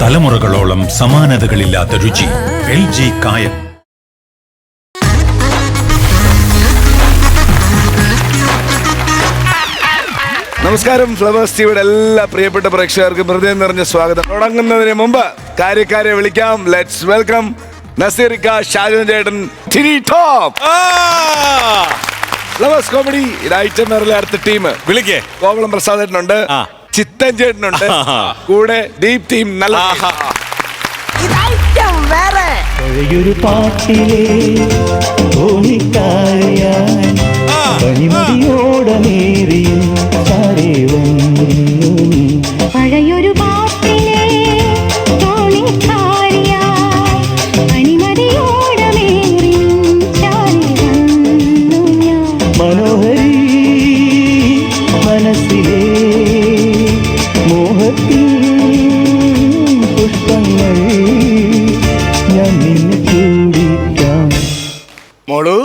തലമുറകളോളം സമാനതകളില്ലാത്ത രുചി. LG കായം. നമസ്കാരം. ഫ്ലവേഴ്സ് ടിവിയുടെ എല്ലാ പ്രിയപ്പെട്ട പ്രേക്ഷകർക്കും ഹൃദയം നിറഞ്ഞ സ്വാഗതം. തുടങ്ങുന്നതിന് മുമ്പ് കാര്യക്കാരെ വിളിക്കാം. ലെറ്റ്സ് വെൽക്കം നസീറിക്ക, ഷാജൻ ചേട്ടൻ, Tini top. Flowers comedy item വേറെ അടുത്ത ടീം വിളിക്കേ. കോവളം പ്രസാദ് ചേട്ടനുണ്ട്, ചിത്തൻ ചേട്ടനുണ്ട്, കൂടെ ഡീപ് ടീം. നല്ല ഒരു പാട്ടിലെ പനിമതിയോടമേറിയും പഴയൊരു പാട്ടിലെ മനോഹരി മനസ്സിലെ മോഹത്തിൻ പുഷ്പങ്ങൾ ഞാൻ നിന്നെ ചൂടിക്കാം. മോളു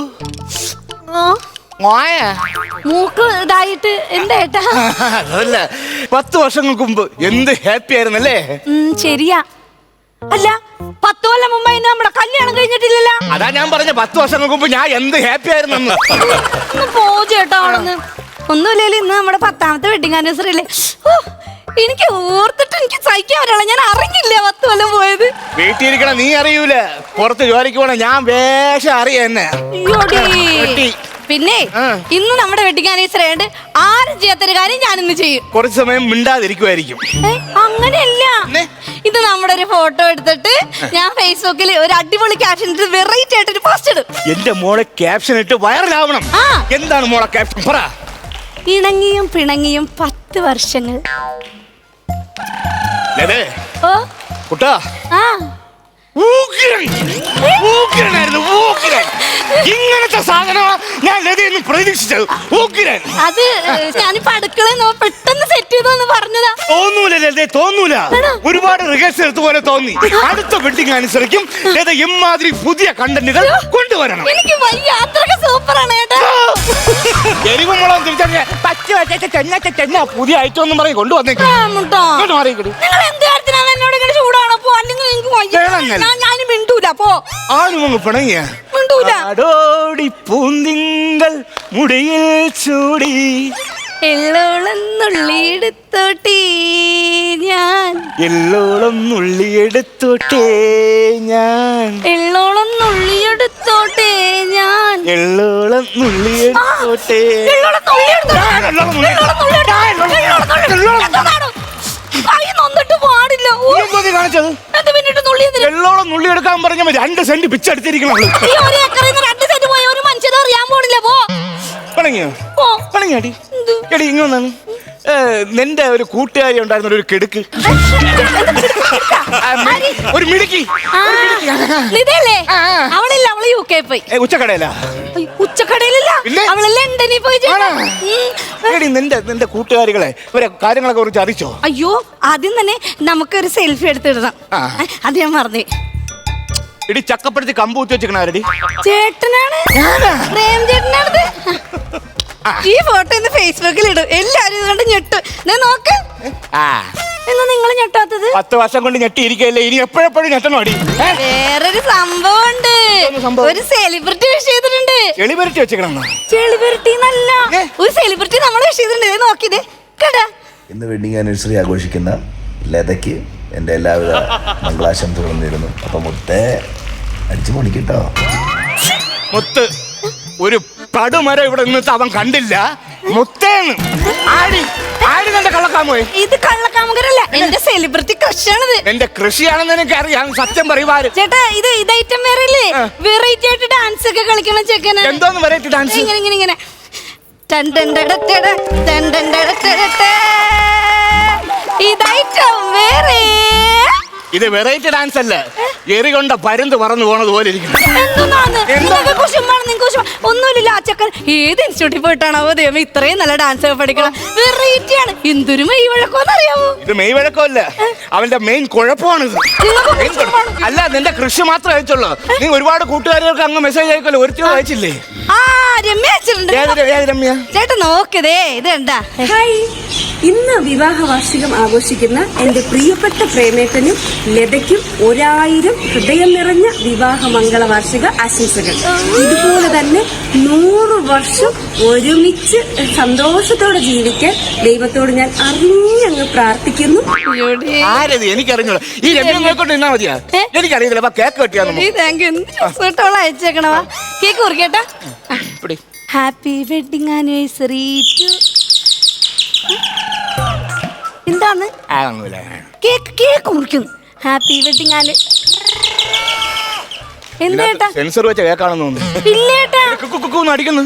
മൂക്ക് ഇതായിട്ട് എന്താ ഏട്ടാ? അതല്ല, 10 വർഷങ്ങൾക്ക് മുമ്പ് എന്ത് ഹാപ്പി ആയിരുന്നല്ലേ? ശരിയാ. അല്ല, 10 കൊല്ലം മുമ്പ് നമ്മുടെ കല്യാണം കഴിഞ്ഞിട്ടില്ലല്ലോ. അതാ ഞാൻ പറഞ്ഞ 10 വർഷങ്ങൾക്ക് മുമ്പ് ഞാൻ എന്ത് ഹാപ്പി ആയിരുന്നു. പോ ചേട്ടാ ആണെന്ന്. ഒന്നുമില്ലല്ലോ, ഇന്ന് നമ്മുടെ 10ാമത്തെ വെഡിങ് ആനിവേഴ്സറി അല്ലേ. എനിക്ക് ഓർത്തിട്ട് എനിക്ക് സഹിക്കാൻ പറ്റില്ല. ഞാൻ അറിഞ്ഞില്ല 10 കൊല്ലം പോയത്. വീട്ടിലിരിക്കണം, നീ അറിയൂല. പുറത്ത് ജോലിക്ക് പോണ ഞാൻ വേഷം അറിയെന്നെ. പിന്നെ ഇന്ന് നമ്മുടെ വെഡിങ് ആനിവേഴ്സറി ആയതുകൊണ്ട് ആരും ചെയ്യാത്തൊരു കാര്യം ഞാൻ ഇന്ന് ചെയ്യും. കുറച്ച് സമയം മിണ്ടാതിരിക്കുമായിരിക്കും. അങ്ങനെയല്ല, ഇത് നമ്മുടെ ഒരു ഫോട്ടോ എടുത്തിട്ട് ഞാൻ ഫേസ്ബുക്കിൽ ഒരു അടിപൊളി ക്യാപ്ഷൻ ഇട്ട് വെറൈറ്റി ആയിട്ടൊരു പോസ്റ്റ് ഇടും. എന്റെ മോളെ ക്യാപ്ഷൻ ഇട്ട് വൈറലാവണം. എന്താണ് മോളെ ക്യാപ്ഷൻ? പറ. ഇണങ്ങിയും പിണങ്ങിയും 10 വർഷങ്ങൾ. ഓ കുട്ടാ, ഇങ്ങനത്തെ സാധനമാ ഞാൻ ലതയെന്ന് പ്രതീക്ഷിച്ചത്. അത് ഞാനിപ്പോ അടുക്കള പെട്ടെന്ന് സെറ്റ് ചെയ്തോന്ന് പറഞ്ഞതാ. തോന്നൂല ലതേ, തോന്നൂല. ഒരുപാട് റിഹേഴ്സൽ എടുത്ത പോലെ തോന്നി. അടുത്ത വെഡിങ് അനുസരിക്കും ലത ഇമാതിരി പുതിയ കണ്ടന്റുകൾ കൊണ്ടുവരണം. എനിക്ക് വയ്യ, അത്രയ്ക്ക് സൂപ്പറാണ് ഏട്ടാ. എരിവുമുളം തിരിച്ചറിഞ്ഞ പച്ച പുതിയ ഐറ്റം ഒന്നും പറഞ്ഞ് കൊണ്ടുവന്നേക്കും. നിങ്ങൾ എന്ത് കാര്യത്തിനാണ് എന്നോട് ഇങ്ങനെ ചൂടാണോ? പോ, അല്ലെങ്കിൽ നിങ്ങൾക്ക് വയ്യ. ഞാൻ മിണ്ടൂല. പോ. ആരും പിണങ്ങിയ മിണ്ടൂല. അടോടി പൂന്തിങ്കൾ മുടിയിൽ ചൂടി എള്ളോളം നുള്ളിയെടുത്തോട്ടേ ഞാൻ. എള്ളോളം നുള്ളിയെടുത്തോട്ടേ ഞാൻ. എള്ളോളം നുള്ളിയെടുത്തോട്ടേ ഞാൻ. എള്ളോളം നുള്ളിയെടുത്തോട്ടേ. പാടില്ല. എള്ളോളം നുള്ളിയെടുക്കാൻ പറഞ്ഞ 2 സെന്റ് പിച്ചെടുത്തിരിക്കണം. 2 സെന്റ് പോയ ഒരു മനുഷ്യനെ അറിയാൻ പോണില്ല. പോ. പണങ്ങിയാടി എടി ഇങ്ങൊന്നാണ്. നിന്റെ ഒരു കൂട്ടുകാരി ഉണ്ടായിരുന്ന ഒരു കിടുക്ക്, ഒരു മിടുക്കി. ഇതല്ലേ അവളില്ല, അവള് UK പോയി. ഉച്ചക്കടയിലാ? ഉച്ചക്കടയിലല്ല, അവള് ലണ്ടനിൽ പോയി. എടി നിന്റെ കൂട്ടുകാരികളെ ഇവരെ കാര്യങ്ങളൊക്കെ കുറിച്ച് അറിയിച്ചോ? അയ്യോ, ആദ്യം തന്നെ നമുക്കൊരു സെൽഫി എടുത്തിടണം. അത് ഞാൻ മറന്നേ. ഇടി ചക്കപ്പെടുത്തി കമ്പ് കുത്തി വെച്ചിരിക്കണാരടി? ചേട്ടനാണ്, പ്രേം ചേട്ടനാണത്. ഈ ഫോട്ടോ ഇന്ന് ഫേസ്ബുക്കിൽ ഇടും. എല്ലാരും ഇതുകൊണ്ട് ഞെട്ടും. നോക്ക്. എന്നാ നിങ്ങൾ ഞെട്ടാത്തത്? 10 വർഷം കൊണ്ട് ഞെട്ടിയിരിക്കല്ലേ, ഇനി എപ്പോഴെപ്പോഴും ഞെട്ടണോ അടി? വേറൊരു സംഭവം ഉണ്ട്. ഒരു സെലിബ്രിറ്റി വിഷ് ചെയ്തിട്ടുണ്ട്. ചെളിപുരട്ടി വെച്ചിരിക്കണം. ചെളിപുരട്ടി നല്ല ഒരു സെലിബ്രിറ്റി നമ്മൾ വിഷ് ചെയ്തിട്ടുണ്ട്. നോക്കിയത് കേട്ടാ. ഇന്ന് വെഡിങ് ആനിവേഴ്സറി ആഘോഷിക്കുന്ന ലതയ്ക്ക് എൻ്റെ എല്ലാവിധ മംഗളാശംസകളും നേരുന്നു. അപ്പൊ മുത്തേ അടിച്ചു പൊളിക്കട്ടോ. മുത്ത് ഒരു പടുമരം ഇവിടെ നിന്നിട്ട് അവൻ കണ്ടില്ല. മുത്തേന്ന് ആടി നിന്റെ കള്ളക്കാമോയെ. ഇത് കള്ളക്കാമുകരല്ല, എന്റെ സെലിബ്രിറ്റി കൃഷിയാണിത്. എന്റെ കൃഷിയാണെന്ന് എനിക്ക് അറിയാം. സത്യം പറയുവാര് ചേട്ടാ, ഇത് ഐറ്റം വേറെ അല്ലേ? വെറൈറ്റി ആയിട്ട് ഡാൻസ് ഒക്കെ കളിക്കണം ചെക്കന്. എന്തോന്ന് വെറൈറ്റി ഡാൻസ്? ഇങ്ങനെ ഇതൈറ്റം വേറെ. ഇത് വെറൈറ്റി ഡാൻസ് അല്ല, എറികൊണ്ട പരുന്ത് പറന്നു പോണത് പോലെ ഇരിക്കുന്നു. ഒന്നുമില്ല, ആ ചെക്കൻ ഏത് ഇൻസ്റ്റിറ്റ്യൂട്ടിൽ പോയിട്ടാണോ ദൈവം ഇത്രയും നല്ല ഡാൻസ് പഠിക്കണം. വെറൈറ്റി ആണ്. എന്തൊരു മെയ് വഴക്കോന്ന് അറിയാവോ? ഇത് മെയ് വഴക്കമല്ല, അവന്റെ മെയിൻ കുഴപ്പമാണിത്. അല്ല, നിന്റെ കൃഷി മാത്രമേ അയച്ചുള്ളൂ. നീ ഒരുപാട് കൂട്ടുകാരികൾക്ക് അങ്ങ് മെസ്സേജ് അയക്കല്ലോ, ഒരുത്തോ അയച്ചില്ലേ? രമ്യ അയച്ചിട്ടുണ്ട്. രമ്യ ചേട്ടാ നോക്കതേ, ഇത് എന്താ? ഇന്ന് വിവാഹ വാർഷികം ആഘോഷിക്കുന്ന എന്റെ പ്രിയപ്പെട്ട പ്രേമേട്ടനും ലതയ്ക്കും 1000 ഹൃദയം നിറഞ്ഞ വിവാഹ മംഗള വാർഷിക ആശംസകൾ. ഇതുപോലെ തന്നെ 100 വർഷം ഒരുമിച്ച് സന്തോഷത്തോടെ ജീവിക്കാൻ ദൈവത്തോട് ഞാൻ അറിഞ്ഞങ്ങ് പ്രാർത്ഥിക്കുന്നു. ആരത് എനിക്കറിഞ്ഞോളൂ. ഈ രമ്യം നോക്കൊണ്ട് നിന്നാ മതിയാ. എനിക്കറിയില്ല. കേക്ക് കെട്ടിയാ അയച്ചേക്കണവാ. കേക്ക് മുറിക്കട്ടാ. Happy wedding anniversary to. എന്താണ് കേക്ക് മുറിക്കുന്നു? ഹാപ്പി വെഡിങ് ആനി. എന്തേട്ടാ സെൻസർ വെച്ച കേക്കാണെന്ന് തോന്നുന്നു. ഇല്ലേട്ടാ അടിക്കുന്നു.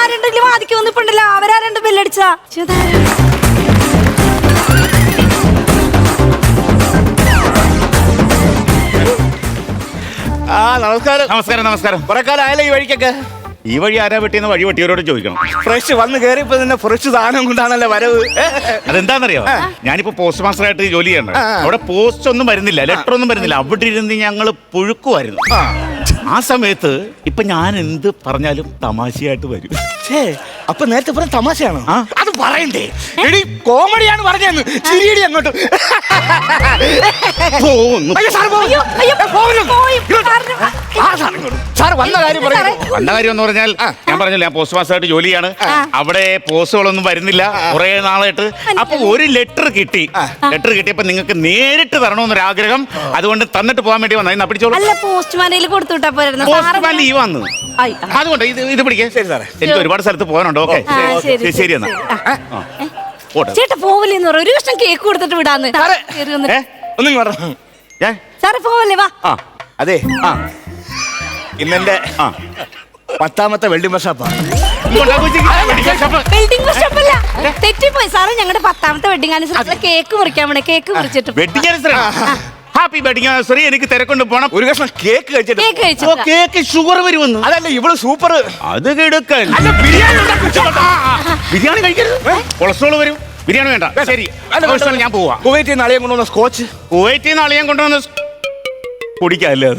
ആരുണ്ടെങ്കിലും ആദ്യം വന്നിട്ടുണ്ടല്ലോ. അവരാരുണ്ട് ബെല്ലടിച്ചാ. നമസ്കാരം. കുറെ കാലം ആയാലും ഈ വഴിക്കൊക്കെ. ഈ വഴി ആരാ വെട്ടിയെന്ന് വഴി വെട്ടിയവരോട് ചോദിക്കണം. ഫ്രഷ് വന്ന് കയറിയപ്പോ തന്നെ ഫ്രഷ് സാധനം കൊണ്ടാണല്ലോ വരവ്. അതെന്താണെന്നറിയോ, ഞാനിപ്പോ പോസ്റ്റ് മാസ്റ്റർ ആയിട്ട് ജോലി ചെയ്യണ്ട. അവിടെ പോസ്റ്റ് ഒന്നും വരുന്നില്ല, ലെറ്റർ ഒന്നും വരുന്നില്ല. അവിടെ ഇരുന്ന് ഞങ്ങള് പുഴുക്കുമായിരുന്നു. ആ സമയത്ത് ഇപ്പൊ ഞാൻ എന്ത് പറഞ്ഞാലും തമാശയായിട്ട് വരും. അപ്പൊ നേരത്തെ പറഞ്ഞ തമാശയാണോ? അത് പറയണ്ടേ? എടി കോമഡിയാണ് പറഞ്ഞെന്ന്. ചിരിയടി അങ്ങോട്ട്. സാർ വന്ന കാര്യം എന്ന് പറഞ്ഞാൽ ഞാൻ പറഞ്ഞില്ല, ഞാൻ പോസ്റ്റ് മാസ്റ്റർ ആയിട്ട് ജോലി ചെയ്യാണ്. അവിടെ പോസ്റ്റുകളൊന്നും വരുന്നില്ല കുറെ നാളായിട്ട്. അപ്പൊ ഒരു ലെറ്റർ കിട്ടി. ലെറ്റർ കിട്ടിയപ്പോ നിങ്ങൾക്ക് നേരിട്ട് തരണമെന്നൊരാഗ്രഹം. അതുകൊണ്ട് തന്നിട്ട് പോകാൻ വേണ്ടി വന്ന പിടിച്ചോളൂ. പോസ്റ്റ്മാൻ ലീവ് വന്നു. അതുകൊണ്ട് ഇത് പിടിക്കാൻ. ശരി സാറേ, എനിക്ക് ഒരുപാട് സ്ഥലത്ത് പോകാനുണ്ട്. ഓക്കെ ശരി എന്നാ. ചേട്ടാ പോവല്ലേന്ന് പറ. ഒരു കഷ്ണം കേക്ക് കൊടുത്തിട്ട് വിടാന്ന്. സാറേ പോവല്ലേ? വാ. അതെ, ഇന്നെന്റെ 10ാമത്തെ വെൽഡിംഗ് വർക്ക്ഷോപ്പാ. വെഡിങ് വർക്ക്ഷോപ്പ് അല്ല, തെറ്റിപ്പോയി സാറേ. ഞങ്ങളുടെ 10ാമത്തെ വെഡിങ് ആനിവേഴ്സറി കേക്ക് മുറിക്കാൻ വേണേ. കേക്ക് മുറിച്ചിട്ട് wedding anniversary. Happy wedding anniversary. എനിക്ക് തിരക്കൊണ്ട് പോണം. ഒരു കഷ്ണം കേക്ക് കഴിച്ചിട്ട്. കേക്ക് ഷുഗർ വരുമെന്ന്. അതല്ല ഇവള് സൂപ്പർ. അത് കിടക്കൻ. ബിരിയാണി കഴിക്കരുത്, കൊളസ്ട്രോൾ വരും. ബിരിയാണി വേണ്ട. ശരി, ഞാൻ പോവാ. കുവൈറ്റിൽ നിന്ന് അളിയൻ കൊണ്ടുവന്ന സ്കോച്ച്. കുവൈറ്റിൽ നിന്ന് അളിയൻ കൊണ്ടുവന്ന കുടിക്കാല്ലേ?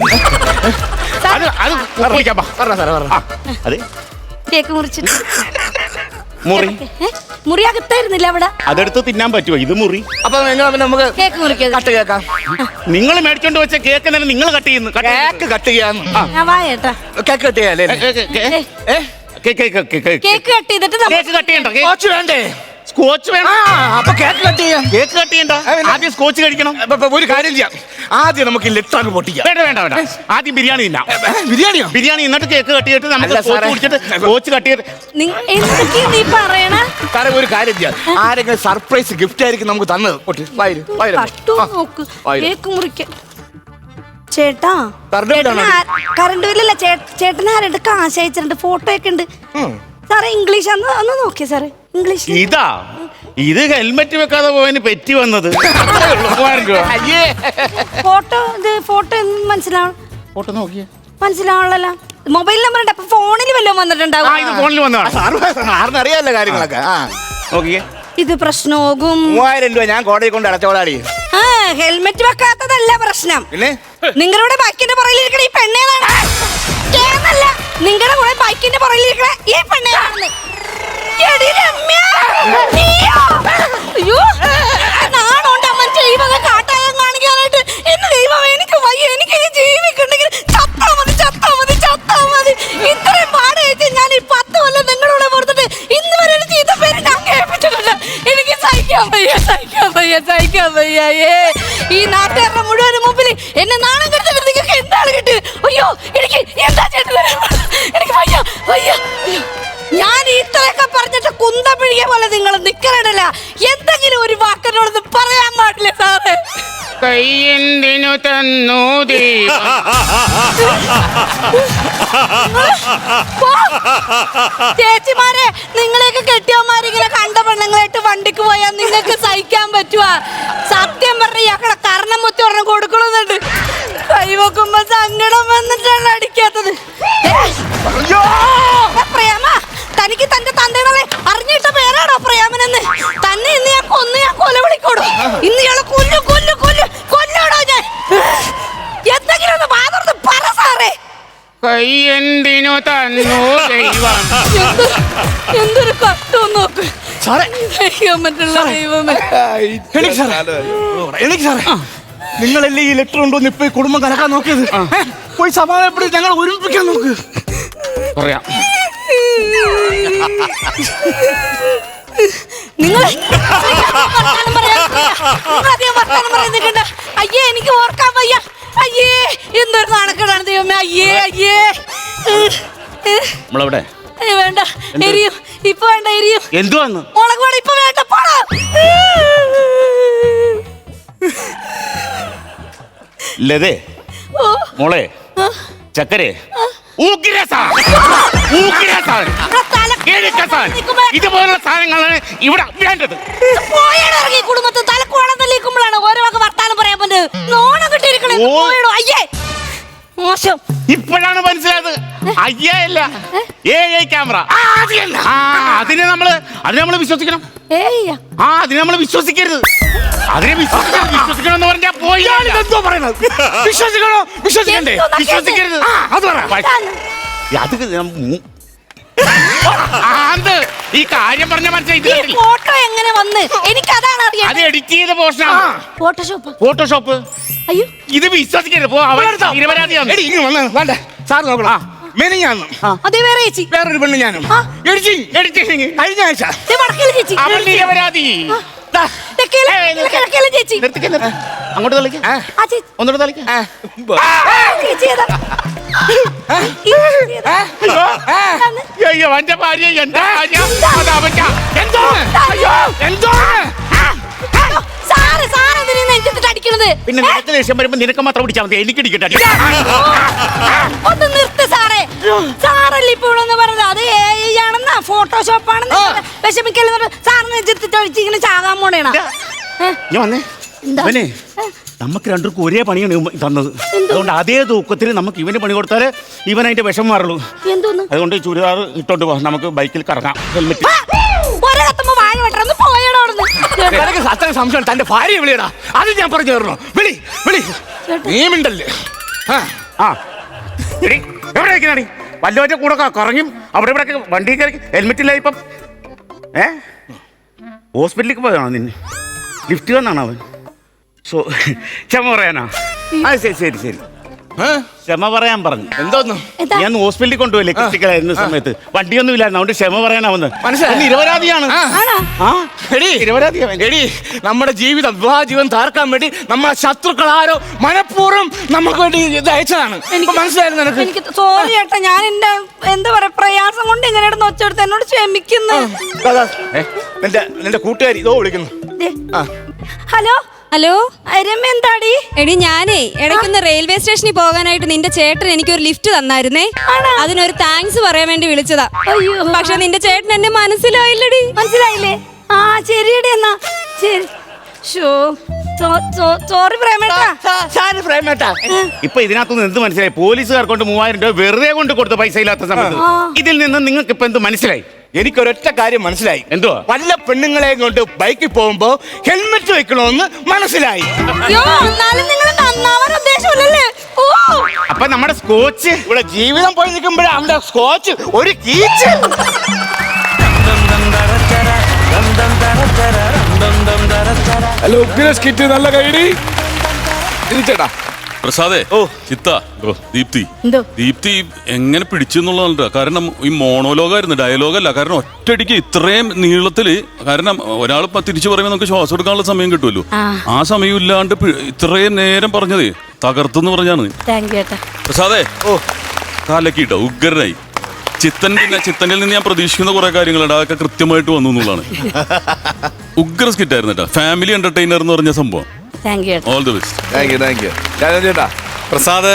അതെ, കേക്ക് മുറിച്ചിട്ട് മുറി മുറി അകത്തായിരുന്നില്ല അവിടെ. അതെടുത്ത് തിന്നാൻ പറ്റുമോ? ഇത് മുറി. അപ്പൊ നമുക്ക് കേക്ക് മുറിക്കാം. കട്ട് കേൾക്കാം. നിങ്ങൾ മേടിച്ചോണ്ട് വെച്ച കേക്ക് തന്നെ നിങ്ങൾ കട്ട് ചെയ്യുന്നു. കേക്ക് കട്ട് ചെയ്യാന്ന്. കേക്ക് കട്ട് ചെയ്യാല്ലേ? കേക്ക് കട്ട് ചെയ്തിട്ട് കേക്ക് കട്ട് ചെയ്യണ്ട. സ്കോച്ച് വേണ്ടേ? സ്കോച്ച് വേണം. അപ്പൊ കേക്ക് കട്ട് ചെയ്യാം. കേക്ക് കട്ട് ചെയ്യണ്ട, ആദ്യം സ്കോച്ച് കഴിക്കണം. ഒരു കാര്യം ചെയ്യാം, ആദ്യം നമുക്ക് ലെറ്റർ പൊട്ടിക്കാം. വേണ്ട. ആദ്യം ബിരിയാണി തിന്നാം. ബിരിയാണി എന്നിട്ട് കേക്ക് കട്ട് ചെയ്തിട്ട് നമുക്ക് സ്കോച്ച് കട്ട് ചെയ്ത്. നീ പറയണ സാറേ ഒരു കാര്യം ചെയ്യാം, ആരെങ്കിലും സർപ്രൈസ് ഗിഫ്റ്റ് ആയിരിക്കും നമുക്ക് തന്നത്. കേക്ക് മുറിക്കാൻ. ചേട്ടാ കറണ്ട് ബില്ലല്ല, ചേട്ടന് ആരുടെ കാശ് അയച്ചിട്ടുണ്ട്, ഫോട്ടോ ഒക്കെ ഉണ്ട് സാറേ. ഇംഗ്ലീഷ് ഒന്ന് നോക്കിയേ സാറേ. ഇംഗ്ലീഷ് ഇതാ, ഇത് ഹെൽമെറ്റ് വെക്കാതെ പോയതിന് പറ്റി വന്നത്. ഫോട്ടോ മനസ്സിലാവണം. ഫോട്ടോ നോക്കിയേ, മനസ്സിലാവണല്ലോ. മൊബൈൽ നമ്പർ ഉണ്ട്. അപ്പൊ ഫോണിൽ വല്ലതും വന്നിട്ടുണ്ടാവും. ഇത് ഫോണിൽ വന്നതാണ്. സാറിന് അറിയാമല്ലോ കാര്യങ്ങളൊക്കെ. നോക്കിയേ, ഇത് പ്രശ്നമാകും. 3000 രൂപ ഞാൻ കോടതി കൊണ്ട് അടച്ചോളാടി. ഹെൽമെറ്റ് വെക്കാത്തതല്ല പ്രശ്നം. പിന്നെ നിങ്ങളുടെ ബൈക്കിന്റെ പുറകിലിരിക്കണ ഈ പെണ്ണേതാണ്. നിങ്ങളുടെ കൂടെ ബൈക്കിന്റെ പുറകിലിരിക്കണ ഈ പെണ്ണേതാണെന്ന്. നാണോണ്ട് അമ്മ ചെയ്യുന്നത് കാട്ടായം കാണിക്കാനായിട്ട്. എന്റെ ദൈവം, എനിക്ക് വയ്യ. എനിക്ക് ജീവിക്കണ്ടെങ്കിൽ ചത്താ മതി. ഇത്രയും പാടേറ്റ് ഞാൻ ഈ 10 കൊല്ലം നിങ്ങളോട് പുറത്തിട്ട് ഇന്ന് വരെ ഒരു ചീത്ത പേര് ഞാൻ കേൾപ്പിച്ചിട്ടുണ്ട്. എനിക്ക് സഹിക്കാൻ വയ്യ. ഈ നാട്ടുകാരുടെ മുഴുവൻ മുമ്പിൽ എന്നെ നാണം കെടുത്തിട്ട് നിങ്ങൾക്ക് എന്താണ് കിട്ടിയത്? അയ്യോ, എനിക്ക് എന്താ ചേട്ടൻ, എനിക്ക് വയ്യ. ഞാൻ ഇത്രയൊക്കെ പറഞ്ഞിട്ട് കുന്തപ്പിഴിക പോലെ നിങ്ങൾ നിക്കറിടല. എന്തെങ്കിലും ഒരു വാക്കിനോടൊന്നും പറയാൻ പാടില്ല സാറേ. കയ്യെന്തിനു തന്നു ചേച്ചിമാരെ, നിങ്ങളെയൊക്കെ കെട്ടിയവന്മാരിങ്ങനെ കണ്ട പെണ്ണുങ്ങളായിട്ട് വണ്ടിക്ക് പോയാൽ നിങ്ങൾക്ക് സഹിക്കാൻ പറ്റുവാ? സത്യം പറഞ്ഞ ഞങ്ങളെ കർണം മുത്തി ഒരെണ്ണം കൊടുക്കണമെന്നുണ്ട്. കൈവെക്കുമ്പോ സങ്കടം വന്നിട്ടാണ് അടിക്കാത്തത്. പ്രേമ, തനിക്ക് തന്റെ തന്തകളെ അറിഞ്ഞിട്ട പേരാണോ പ്രേമനെന്ന്? തന്നെ ഇന്ന് ഞാൻ കൊല വിളിക്കോടോ. ഇന്ന് ഇയാളെ കൊല്ലോടോ ഞാൻ. എന്തെങ്കിലും ഒന്ന് വാതർന്ന് പറ സാറേ. കയ്യെന്തിനു തന്നു ദൈവം. എന്തൊരു കഷ്ടം നോക്ക്. സാറേ സഹിക്കാൻ പറ്റില്ല ദൈവമേ. എനിക്ക് സാറേ എനിക്ക് സാറേ നിങ്ങളല്ലേ ഈ ലെറ്റർ കൊണ്ടുവന്ന് ഇപ്പൊ ഈ കുടുംബം കലക്കാൻ നോക്കിയത്? പോയി സമാധാനപ്പെടുത്തി ഞങ്ങൾ ഒരുമിപ്പിക്കാൻ നോക്ക്. പറയാം. നിങ്ങള് വർത്താനം പറയുന്നുണ്ട്. അയ്യേ എനിക്ക് ഓർക്കാൻ വയ്യ. അയ്യേ എന്തൊരു നാണക്കേടാണ് ദൈവമേ. അയ്യേ അയ്യേ. നമ്മളെവിടെ? വേണ്ട എരിയും. ഇപ്പൊ വേണ്ട എരിയും. എന്തുവാന്ന്? മുളക് പൊടി ഇപ്പൊ വേണ്ട. പോടാ. ലതേ മോളെ ചക്കരെ ഇതുപോലുള്ള സാധനങ്ങളാണ് ഇവിടെ വേണ്ടത്. പോയിറങ്ങി കുടുംബത്തിൽ തലക്കോളം തല്ലിക്കുമ്പോഴാണ് ഓരോ വക വർത്താനം പറയാൻ പറ്റുന്നത്. നോണം കിട്ടിയിരിക്കണേ. അയ്യേ മോശം. ഇപ്പോഴാണ് മനസ്സിലായത്. അയ്യല്ല AI ക്യാമറ. അതിനെ നമ്മള് വിശ്വസിക്കണം. അതിനെ നമ്മള് വിശ്വസിക്കരുത്. അതിനെ വിശ്വസിക്കണം എന്ന് പറഞ്ഞാൽ പോയി. എന്തോ പറയണത്? വിശ്വസിക്കണോ വിശ്വസിക്കണ്ടേ? വിശ്വസിക്കരുത്. അത് പറ. അത് ഈ കാര്യം പറഞ്ഞ മനസ്സിലായി. ഫോട്ടോ എങ്ങനെ വന്ന് എനിക്ക് അതാണ് അറിയാം. അത് എഡിറ്റ് ചെയ്ത പോർഷനാണ്. ഫോട്ടോഷോപ്പ്. അയ്യോ ഇത് വിശ്വസിക്കരുത്. നിരപരാധിയാണ്. വേണ്ട സാർ നോക്കണം. മെനിഞ്ഞാന്ന് അതേ വേറെ ചേച്ചി വേറൊരു പെണ്ണ് ഞാനും കഴിഞ്ഞ ആഴ്ച ചേച്ചി അവൻ നിരപരാധി. ചേച്ചി അങ്ങോട്ട് തളിക്ക. ഒന്നുകൂടെ തളിക്ക. അയ്യോ എന്റെ ഭാര്യ എന്റെ ഭാര്യ എന്തോ എന്തോ. പിന്നെ നിനക്ക് ദേഷ്യം വരുമ്പോ നിനക്ക് മാത്രം പിടിച്ചാൽ മതി. എനിക്ക് ഇടിക്കട്ടെ. ഒന്ന് നിർത്ത് സാറേ. സാറല്ലേ ഇപ്പോഴൊന്ന് പറഞ്ഞത് അത് AI ആണെന്നാ ഫോട്ടോഷോപ്പ് ആണെന്ന് വിഷമിക്കലെന്ന് സാറിന് ഇങ്ങനെ ചാകാൻ പോണേണ. ഞാൻ വന്നേ ഇവനെ നമുക്ക് രണ്ടുപേർക്കും ഒരേ പണിയാണ് തന്നത്. അതുകൊണ്ട് അതേ തൂക്കത്തിൽ നമുക്ക് ഇവന് പണി കൊടുത്താലേ ഇവൻ അതിന്റെ വിഷം മാറുള്ളൂ. എന്തോന്ന്? അതുകൊണ്ട് ചുരിദാർ ഇട്ടോണ്ട് പോവാം. നമുക്ക് ബൈക്കിൽ കറങ്ങാം. ഹെൽമെറ്റ് അത്ര സംശയം തന്റെ ഭാര്യ വിളിയടാ. അത് ഞാൻ പറഞ്ഞു തരണോ? വിളി വിളി നീമിണ്ടല്ലേ. എവിടെ വല്ലവരുടെ കൂടെ കറങ്ങും. അവിടെ ഇവിടെ വണ്ടി കയറി ഹെൽമെറ്റില്ല. ഇപ്പം ഹോസ്പിറ്റലിലേക്ക് പോയതാണോ നിന്നെ? ലിഫ്റ്റ് വന്നാണോ അവൻ? ക്ഷമ പറയാനാ? ശരി ശരി ശരി ക്ഷമ പറയാൻ പറഞ്ഞു. എന്തോന്നു? ഞാൻ ഹോസ്പിറ്റലിൽ കൊണ്ടുപോയില്ലേ ക്രിട്ടിക്കലായിരുന്ന സമയത്ത്. വണ്ടിയൊന്നും ഇല്ലായിരുന്നു. അതുകൊണ്ട് ക്ഷമ പറയാനാവുന്നത്. മനസ്സിലായി. നിരപരാധിയാണ്. എടി നമ്മുടെ ജീവിതം വിവാഹ ജീവിതം താർക്കാൻ വേണ്ടി നമ്മളെ ശത്രുക്കൾ ആരോ മനഃപൂർവ്വം നമുക്ക് വേണ്ടി ഇത് അയച്ചതാണ്. മനസ്സിലായിരുന്നു നിനക്ക്? എനിക്ക് സോറി ചേട്ടാ. ഞാൻ എന്റെ എന്താ പറയാ പ്രയാസം കൊണ്ട് ഇങ്ങനെ ഒച്ചെടുത്ത് എന്നോട് ക്ഷമിക്കുന്നു. നിന്റെ കൂട്ടുകാരി ഇതോ വിളിക്കുന്നു. ഹലോ ഹലോ രമ്യ എന്താടി? എടി ഞാനേ ഇടയ്ക്കൊന്ന് റെയിൽവേ സ്റ്റേഷനിൽ പോകാനായിട്ട് നിന്റെ ചേട്ടൻ എനിക്കൊരു ലിഫ്റ്റ് തന്നായിരുന്നേ. അതിനൊരു താങ്ക്സ് പറയാൻ വേണ്ടി വിളിച്ചതാ. പക്ഷെ നിന്റെ ചേട്ടൻ എന്നെ മനസ്സിലായില്ലടി. മനസ്സിലായില്ലേ? ആ ശരിയടി എന്നാ ശരി. സോറി പ്രേമേട്ടാ. ഇപ്പൊ ഇതിനകത്തുനിന്ന് എന്ത് മനസ്സിലായി? പോലീസുകാർ കൊണ്ട് 3000 രൂപ വെറുതെ കൊണ്ട് കൊടുത്ത പൈസ ഇല്ലാത്ത സമയത്ത് ഇതിൽ നിന്ന് നിങ്ങൾക്ക് ഇപ്പൊ എന്ത് മനസ്സിലായി? എനിക്കൊരൊറ്റ കാര്യം മനസ്സിലായി. എന്തുവാ? വല്ല പെണ്ണുങ്ങളെ കൊണ്ട് ബൈക്കിൽ പോകുമ്പോ ഹെൽമെറ്റ് വെക്കണമെന്ന് മനസ്സിലായി. അപ്പൊ നമ്മുടെ സ്കോച്ച് ഇവിടെ ജീവിതം പോയി നിൽക്കുമ്പോഴേ അവന്റെ സ്കോച്ച് ഒരു കീച്ച്. ഹലോ ഉഗ്രസ്കിറ്റ് നല്ല കൈഡി തിരിച്ചേട്ടാ. പ്രസാദേ ചിത്ത ദീപ്തി ദീപ്തി എങ്ങനെ പിടിച്ചു എന്നുള്ളതല്ല. കാരണം ഈ മോണോലോഗായിരുന്നു, ഡയലോഗല്ല. കാരണം ഒറ്റയടിക്ക് ഇത്രയും നീളത്തില്, കാരണം ഒരാൾ തിരിച്ചു പറയുമ്പോൾ നമുക്ക് ശ്വാസം എടുക്കാനുള്ള സമയം കിട്ടുമല്ലോ. ആ സമയം ഇല്ലാണ്ട് ഇത്രയും നേരം പറഞ്ഞതേ തകർത്തെന്ന് പറഞ്ഞാണ്. പ്രസാദേ കാലക്കിട്ടോ ഉഗ്രനായി. ചിത്തനിൽ നിന്ന് ഞാൻ പ്രതീക്ഷിക്കുന്ന കുറെ കാര്യങ്ങളുണ്ട്. അതൊക്കെ കൃത്യമായിട്ട് വന്നു എന്നുള്ളതാണ്. ഉഗ്ര സ്കിറ്റായിരുന്നു കേട്ടോ. ഫാമിലി എന്റർടൈനർ എന്ന് പറഞ്ഞ സംഭവം. All the best. Thank U ചേട്ടാ. പ്രസാദ്,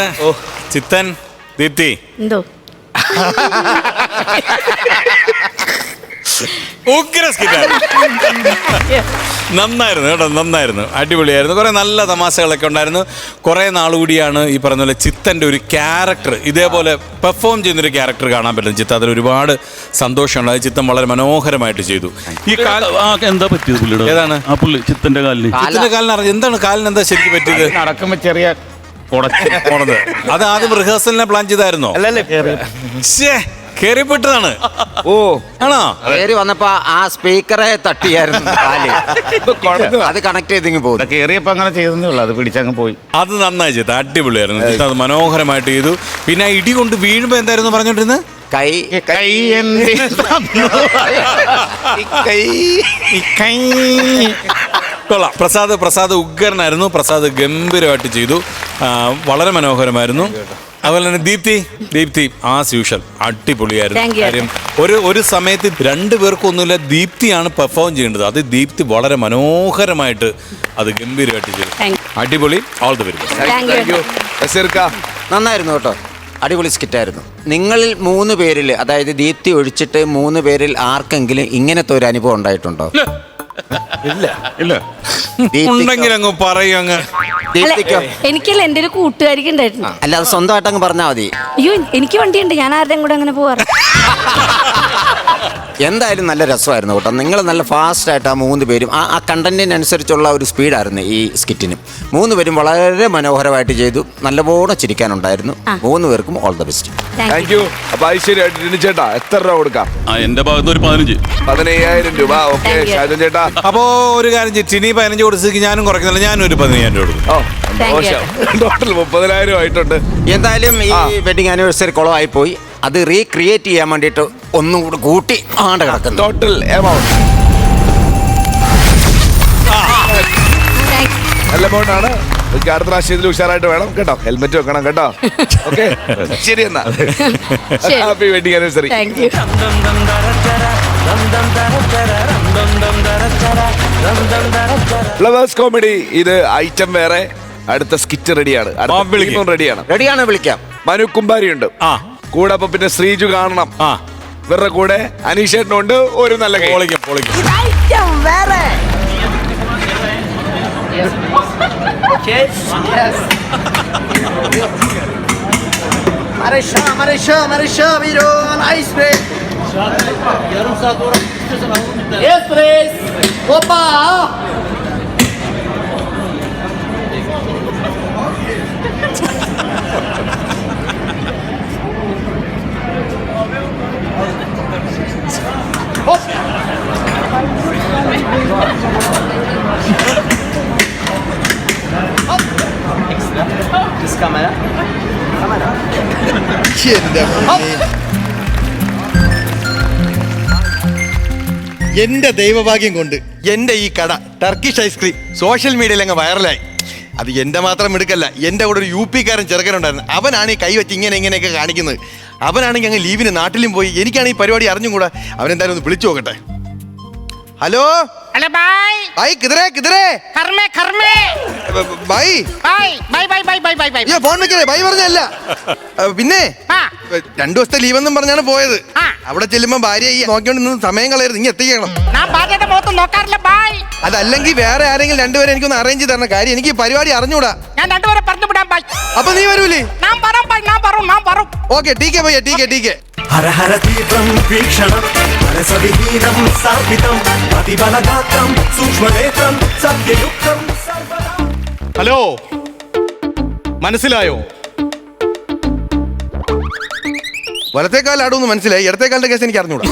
ചിത്തൻ, ദീപ്തി ഉഗ്ര സ്കിറ്റായിരുന്നു. നന്നായിരുന്നു കേട്ടോ, നന്നായിരുന്നു, അടിപൊളിയായിരുന്നു. കുറേ നല്ല തമാശകളൊക്കെ ഉണ്ടായിരുന്നു. കുറേ നാളുകൂടിയാണ് ഈ പറഞ്ഞ പോലെ ചിത്തൻ്റെ ഒരു ക്യാരക്ടർ ഇതേപോലെ പെർഫോം ചെയ്യുന്നൊരു ക്യാരക്ടർ കാണാൻ പറ്റും. ചിത്ത അതിൽ ഒരുപാട് സന്തോഷമുണ്ട്. അത് ചിത്തൻ വളരെ മനോഹരമായിട്ട് ചെയ്തു. ഈ എന്താ പറ്റിയത് പുള്ളിയുടെ? ഏതാണ് ആ പുള്ളി ചിത്തന്റെ കാലിന് അറിയാം. എന്താണ് കാലിന് എന്താ ശരിക്കും പറ്റിയത്? നടക്കുമ്പോ ചെറിയ പോണത്. അത് ആദ്യം റിഹേഴ്സലിനെ പ്ലാൻ ചെയ്തായിരുന്നോ? അല്ലല്ലേ കേറിപ്പെട്ടതാണ്. ഓ ആണോ? കയറി വന്നപ്പോ ആ സ്പീക്കറെ തട്ടിയായിരുന്നു കാല്. അത് കണക്ട് ചെയ്തിങ്ങ് പോകും. കേറിയപ്പോ അങ്ങനെ ചെയ്തേ ഉള്ളൂ, അത് പിടിച്ചങ്ങ് പോയി. അത് നന്നായി ചെയ്ത, അടിപൊളിയായിരുന്നു. ചിത്ത അത് മനോഹരമായിട്ട് ചെയ്തു. പിന്നെ ആ ഇടി കൊണ്ട് വീഴുമ്പോ എന്തായിരുന്നു പറഞ്ഞോണ്ടിരുന്നത്? കൈ കൈ എന്ത് കൈ കൊള്ളാം. പ്രസാദ് ഉഗ്രനായിരുന്നു. പ്രസാദ് ഗംഭീരമായിട്ട് ചെയ്തു. വളരെ മനോഹരമായിരുന്നു. അതുപോലെ തന്നെ ദീപ്തി ആസ് യൂഷ്വൽ അടിപൊളിയായിരുന്നു. കാര്യം ഒരു സമയത്ത് രണ്ടു പേർക്കൊന്നുമില്ല, ദീപ്തിയാണ് പെർഫോം ചെയ്യേണ്ടത്. അത് ദീപ്തി വളരെ മനോഹരമായിട്ട് അത് ഗംഭീരമായിട്ട് ചെയ്തു. അടിപൊളി. All the very best. നന്നായിരുന്നു കേട്ടോ, അടിപൊളി സ്കിറ്റായിരുന്നു. നിങ്ങളിൽ 3 പേരിൽ, അതായത് ദീപ്തി ഒഴിച്ചിട്ട് 3 പേരിൽ ആർക്കെങ്കിലും ഇങ്ങനത്തെ ഒരു അനുഭവം ഉണ്ടായിട്ടുണ്ടോ? ഇല്ല. ഉണ്ടെങ്കിൽ അങ്ങ് പറയും. അങ്ങ് ദീപ്തിക്കോ? എനിക്കല്ല, എന്റെ ഒരു കൂട്ടുകാരിക്ക് ഉണ്ടായിരുന്നു. അല്ല, അത് സ്വന്തമായിട്ട് അങ്ങ് പറഞ്ഞാൽ മതി. അയ്യോ, എനിക്ക് വണ്ടിയുണ്ട്, ഞാൻ ആരുടെയും കൂടെ അങ്ങനെ പോവാറ്. എന്തായാലും നല്ല രസമായിരുന്നു കേട്ടോ. നിങ്ങൾ നല്ല ഫാസ്റ്റ് ആയിട്ട് ആ 3 പേരും ആ കണ്ടന്റിനനുസരിച്ചുള്ള ഒരു സ്പീഡായിരുന്നു ഈ സ്കിറ്റിനും. 3 പേരും വളരെ മനോഹരമായിട്ട് ചെയ്തു. നല്ലപോലെ ചിരിക്കാനുണ്ടായിരുന്നു. 3 പേർക്കും all the best. Thank U. അപ്പൊ ഐശ്വര്യമായിട്ട് ചേട്ടാ എത്ര രൂപ കൊടുക്കാം? എന്റെ ഭാഗത്ത് ഒരു 15,000 രൂപ. ഓക്കെ ഷാജൻ ചേട്ടാ. അപ്പോ ഒരു കാര്യം ചെയ്യും, ടിനി 15 കൊടുത്തേക്ക് ഞാനും കുറയ്ക്കുന്നില്ല, ഞാനും ഒരു 15,000 രൂപ കൊടുക്കും. ടോട്ടൽ 30,000 ആയിട്ടുണ്ട്. എന്തായാലും ഈ വെഡിങ് ആനിവേഴ്സറി കുളമായി പോയി. അത് റീക്രിയേറ്റ് ചെയ്യാൻ വേണ്ടിയിട്ട് ഒന്നും കൂടെ കൂട്ടി ആണ്ട് കിടക്കുന്നു. ടോട്ടൽ എമൗണ്ട് നല്ല എമൗണ്ട് ആണ്. അടുത്ത പ്രാവശ്യം ഇതിൽ ഉഷാറായിട്ട് വേണം കേട്ടോ. ഹെൽമെറ്റ് വെക്കണം കേട്ടോ. ഓക്കെ ശരി എന്നാ. Happy wedding anniversary. Flowers comedy ഇത് ഐറ്റം വേറെ. അടുത്ത സ്കിറ്റ് റെഡിയാണ്. റെഡിയാണ്. വിളിക്കാം. മനു കുമ്പാരി ഉണ്ട് കൂടെ. അപ്പൊ പിന്നെ ശ്രീജു കാണണം. ഇവരുടെ കൂടെ അനീഷേട്ടനുണ്ട്. ഒരു നല്ല എന്റെ ദൈവഭാഗ്യം കൊണ്ട് എന്റെ ഈ കട ടർക്കിഷ് ഐസ്ക്രീം സോഷ്യൽ മീഡിയയിൽ അങ്ങ് വൈറലായി. അത് എന്റെ മാത്രം എടുക്കല്ല, എന്റെ കൂടെ ഒരു UP-കാരൻ ചെറുക്കനുണ്ടായിരുന്നു. അവനാണ് ഈ കൈവച്ച് ഇങ്ങനെയൊക്കെ കാണിക്കുന്നത്. അവനാണെങ്കിൽ അങ്ങ് ലീവിന് നാട്ടിലും പോയി. എനിക്കാണ് ഈ പരിപാടി അറിഞ്ഞും കൂടാ. അവനെന്തായാലും ഒന്ന് വിളിച്ചു നോക്കട്ടെ. ഹലോ ഹലോ ബൈ ബൈ കിതറേ ബൈ ഫോൺ വെക്കണേ. ബൈ പറഞ്ഞല്ല. പിന്നെ 2 ദിവസത്തെ ലീവെന്നും പറഞ്ഞാണ് പോയത്. അവിടെ ചെല്ലുമ്പോ ഭാര്യ ഈ നോക്കിക്കൊണ്ട് നിന്ന് സമയം കളയരുത്. ഇനി എത്തിക്കണം. അതല്ലെങ്കിൽ വേറെ ആരെങ്കിലും 2 പേരെ എനിക്കൊന്ന് അറേഞ്ച് ചെയ്ത് തരണം. കാര്യം എനിക്ക് ഈ പരിപാടി അറിഞ്ഞൂടാ. അപ്പൊ നീ വരൂലേ? ഓക്കെ ടീക്കെ പോയ ടീക്കെ. ഹലോ, മനസ്സിലായോ? വലത്തേക്കാലാടുന്ന് മനസ്സിലായി. ഇടത്തേക്കാലിന്റെ കേസ് എനിക്ക് അറിഞ്ഞൂടാ.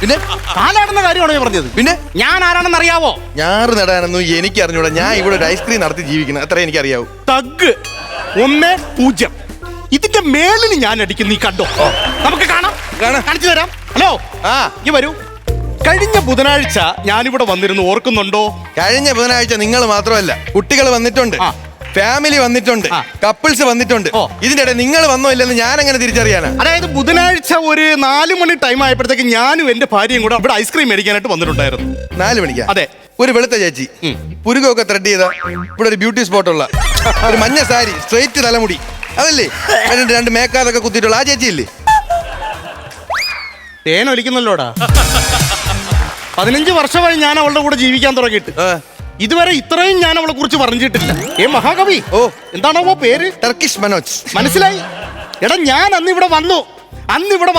പിന്നെ കാലാടുന്ന കാര്യമാണോ പറഞ്ഞത്? പിന്നെ ഞാൻ ആരാണെന്ന് അറിയാവോ? ഞാറ് നടാനൊന്നും എനിക്ക് അറിഞ്ഞൂടാ. ഞാൻ ഇവിടെ ഒരു ഐസ്ക്രീം നടത്തി ജീവിക്കണം, അത്ര എനിക്ക് അറിയാവൂ. തഗ് 1-0. ഇതിന്റെ മേളിൽ ഞാൻ അടിക്കും. നീ കണ്ടോ? നമുക്ക് കാണാം. കാണിച്ചു തരാം. ഹലോ, ഈ വരൂ. കഴിഞ്ഞ ബുധനാഴ്ച ഞാനിവിടെ വന്നിരുന്നു, ഓർക്കുന്നുണ്ടോ? കഴിഞ്ഞ ബുധനാഴ്ച നിങ്ങൾ മാത്രമല്ല, കുട്ടികൾ വന്നിട്ടുണ്ട്, ഫാമിലി വന്നിട്ടുണ്ട്, കപ്പിൾസ് വന്നിട്ടുണ്ട്. ഇതിന്റെ ഇടയിൽ നിങ്ങൾ വന്നോ ഇല്ലെന്ന് ഞാൻ എങ്ങനെ തിരിച്ചറിയാനാ? അതായത് ബുധനാഴ്ച ഒരു 4 മണി ടൈം ആയപ്പോഴത്തേക്ക് ഞാനും എന്റെ ഭാര്യയും കൂടെ ഇവിടെ ഐസ്ക്രീം മേടിക്കാനായിട്ട് വന്നിട്ടുണ്ടായിരുന്നു. 4 മണിക്കാ? അതെ. ഒരു വെളുത്ത ചേച്ചി, പുരുകൊക്കെ ത്രെഡ് ചെയ്ത, ഇവിടെ ഒരു ബ്യൂട്ടി സ്പോട്ടുള്ള, ഒരു മഞ്ഞ സാരി, സ്ട്രെയിറ്റ് തലമുടി, അതല്ലേ? 2 മേക്കാതൊക്കെ കുത്തിയിട്ടുള്ള ആ ചേച്ചി ഇല്ലേ? തേനൊലിക്കുന്നല്ലോടാ. 15 വർഷമായി ഞാൻ അവളുടെ കൂടെ ജീവിക്കാൻ തുടങ്ങിയിട്ട്. ഇതുവരെ ഇത്രയും ഞാൻ അവളെ കുറിച്ച് പറഞ്ഞിട്ടില്ല. മഹാകവി, എന്താണോ പേര്? ടർക്കിഷ് മനോജ്. മനസ്സിലായി? എടാ, ഞാൻ അന്ന് ഇവിടെ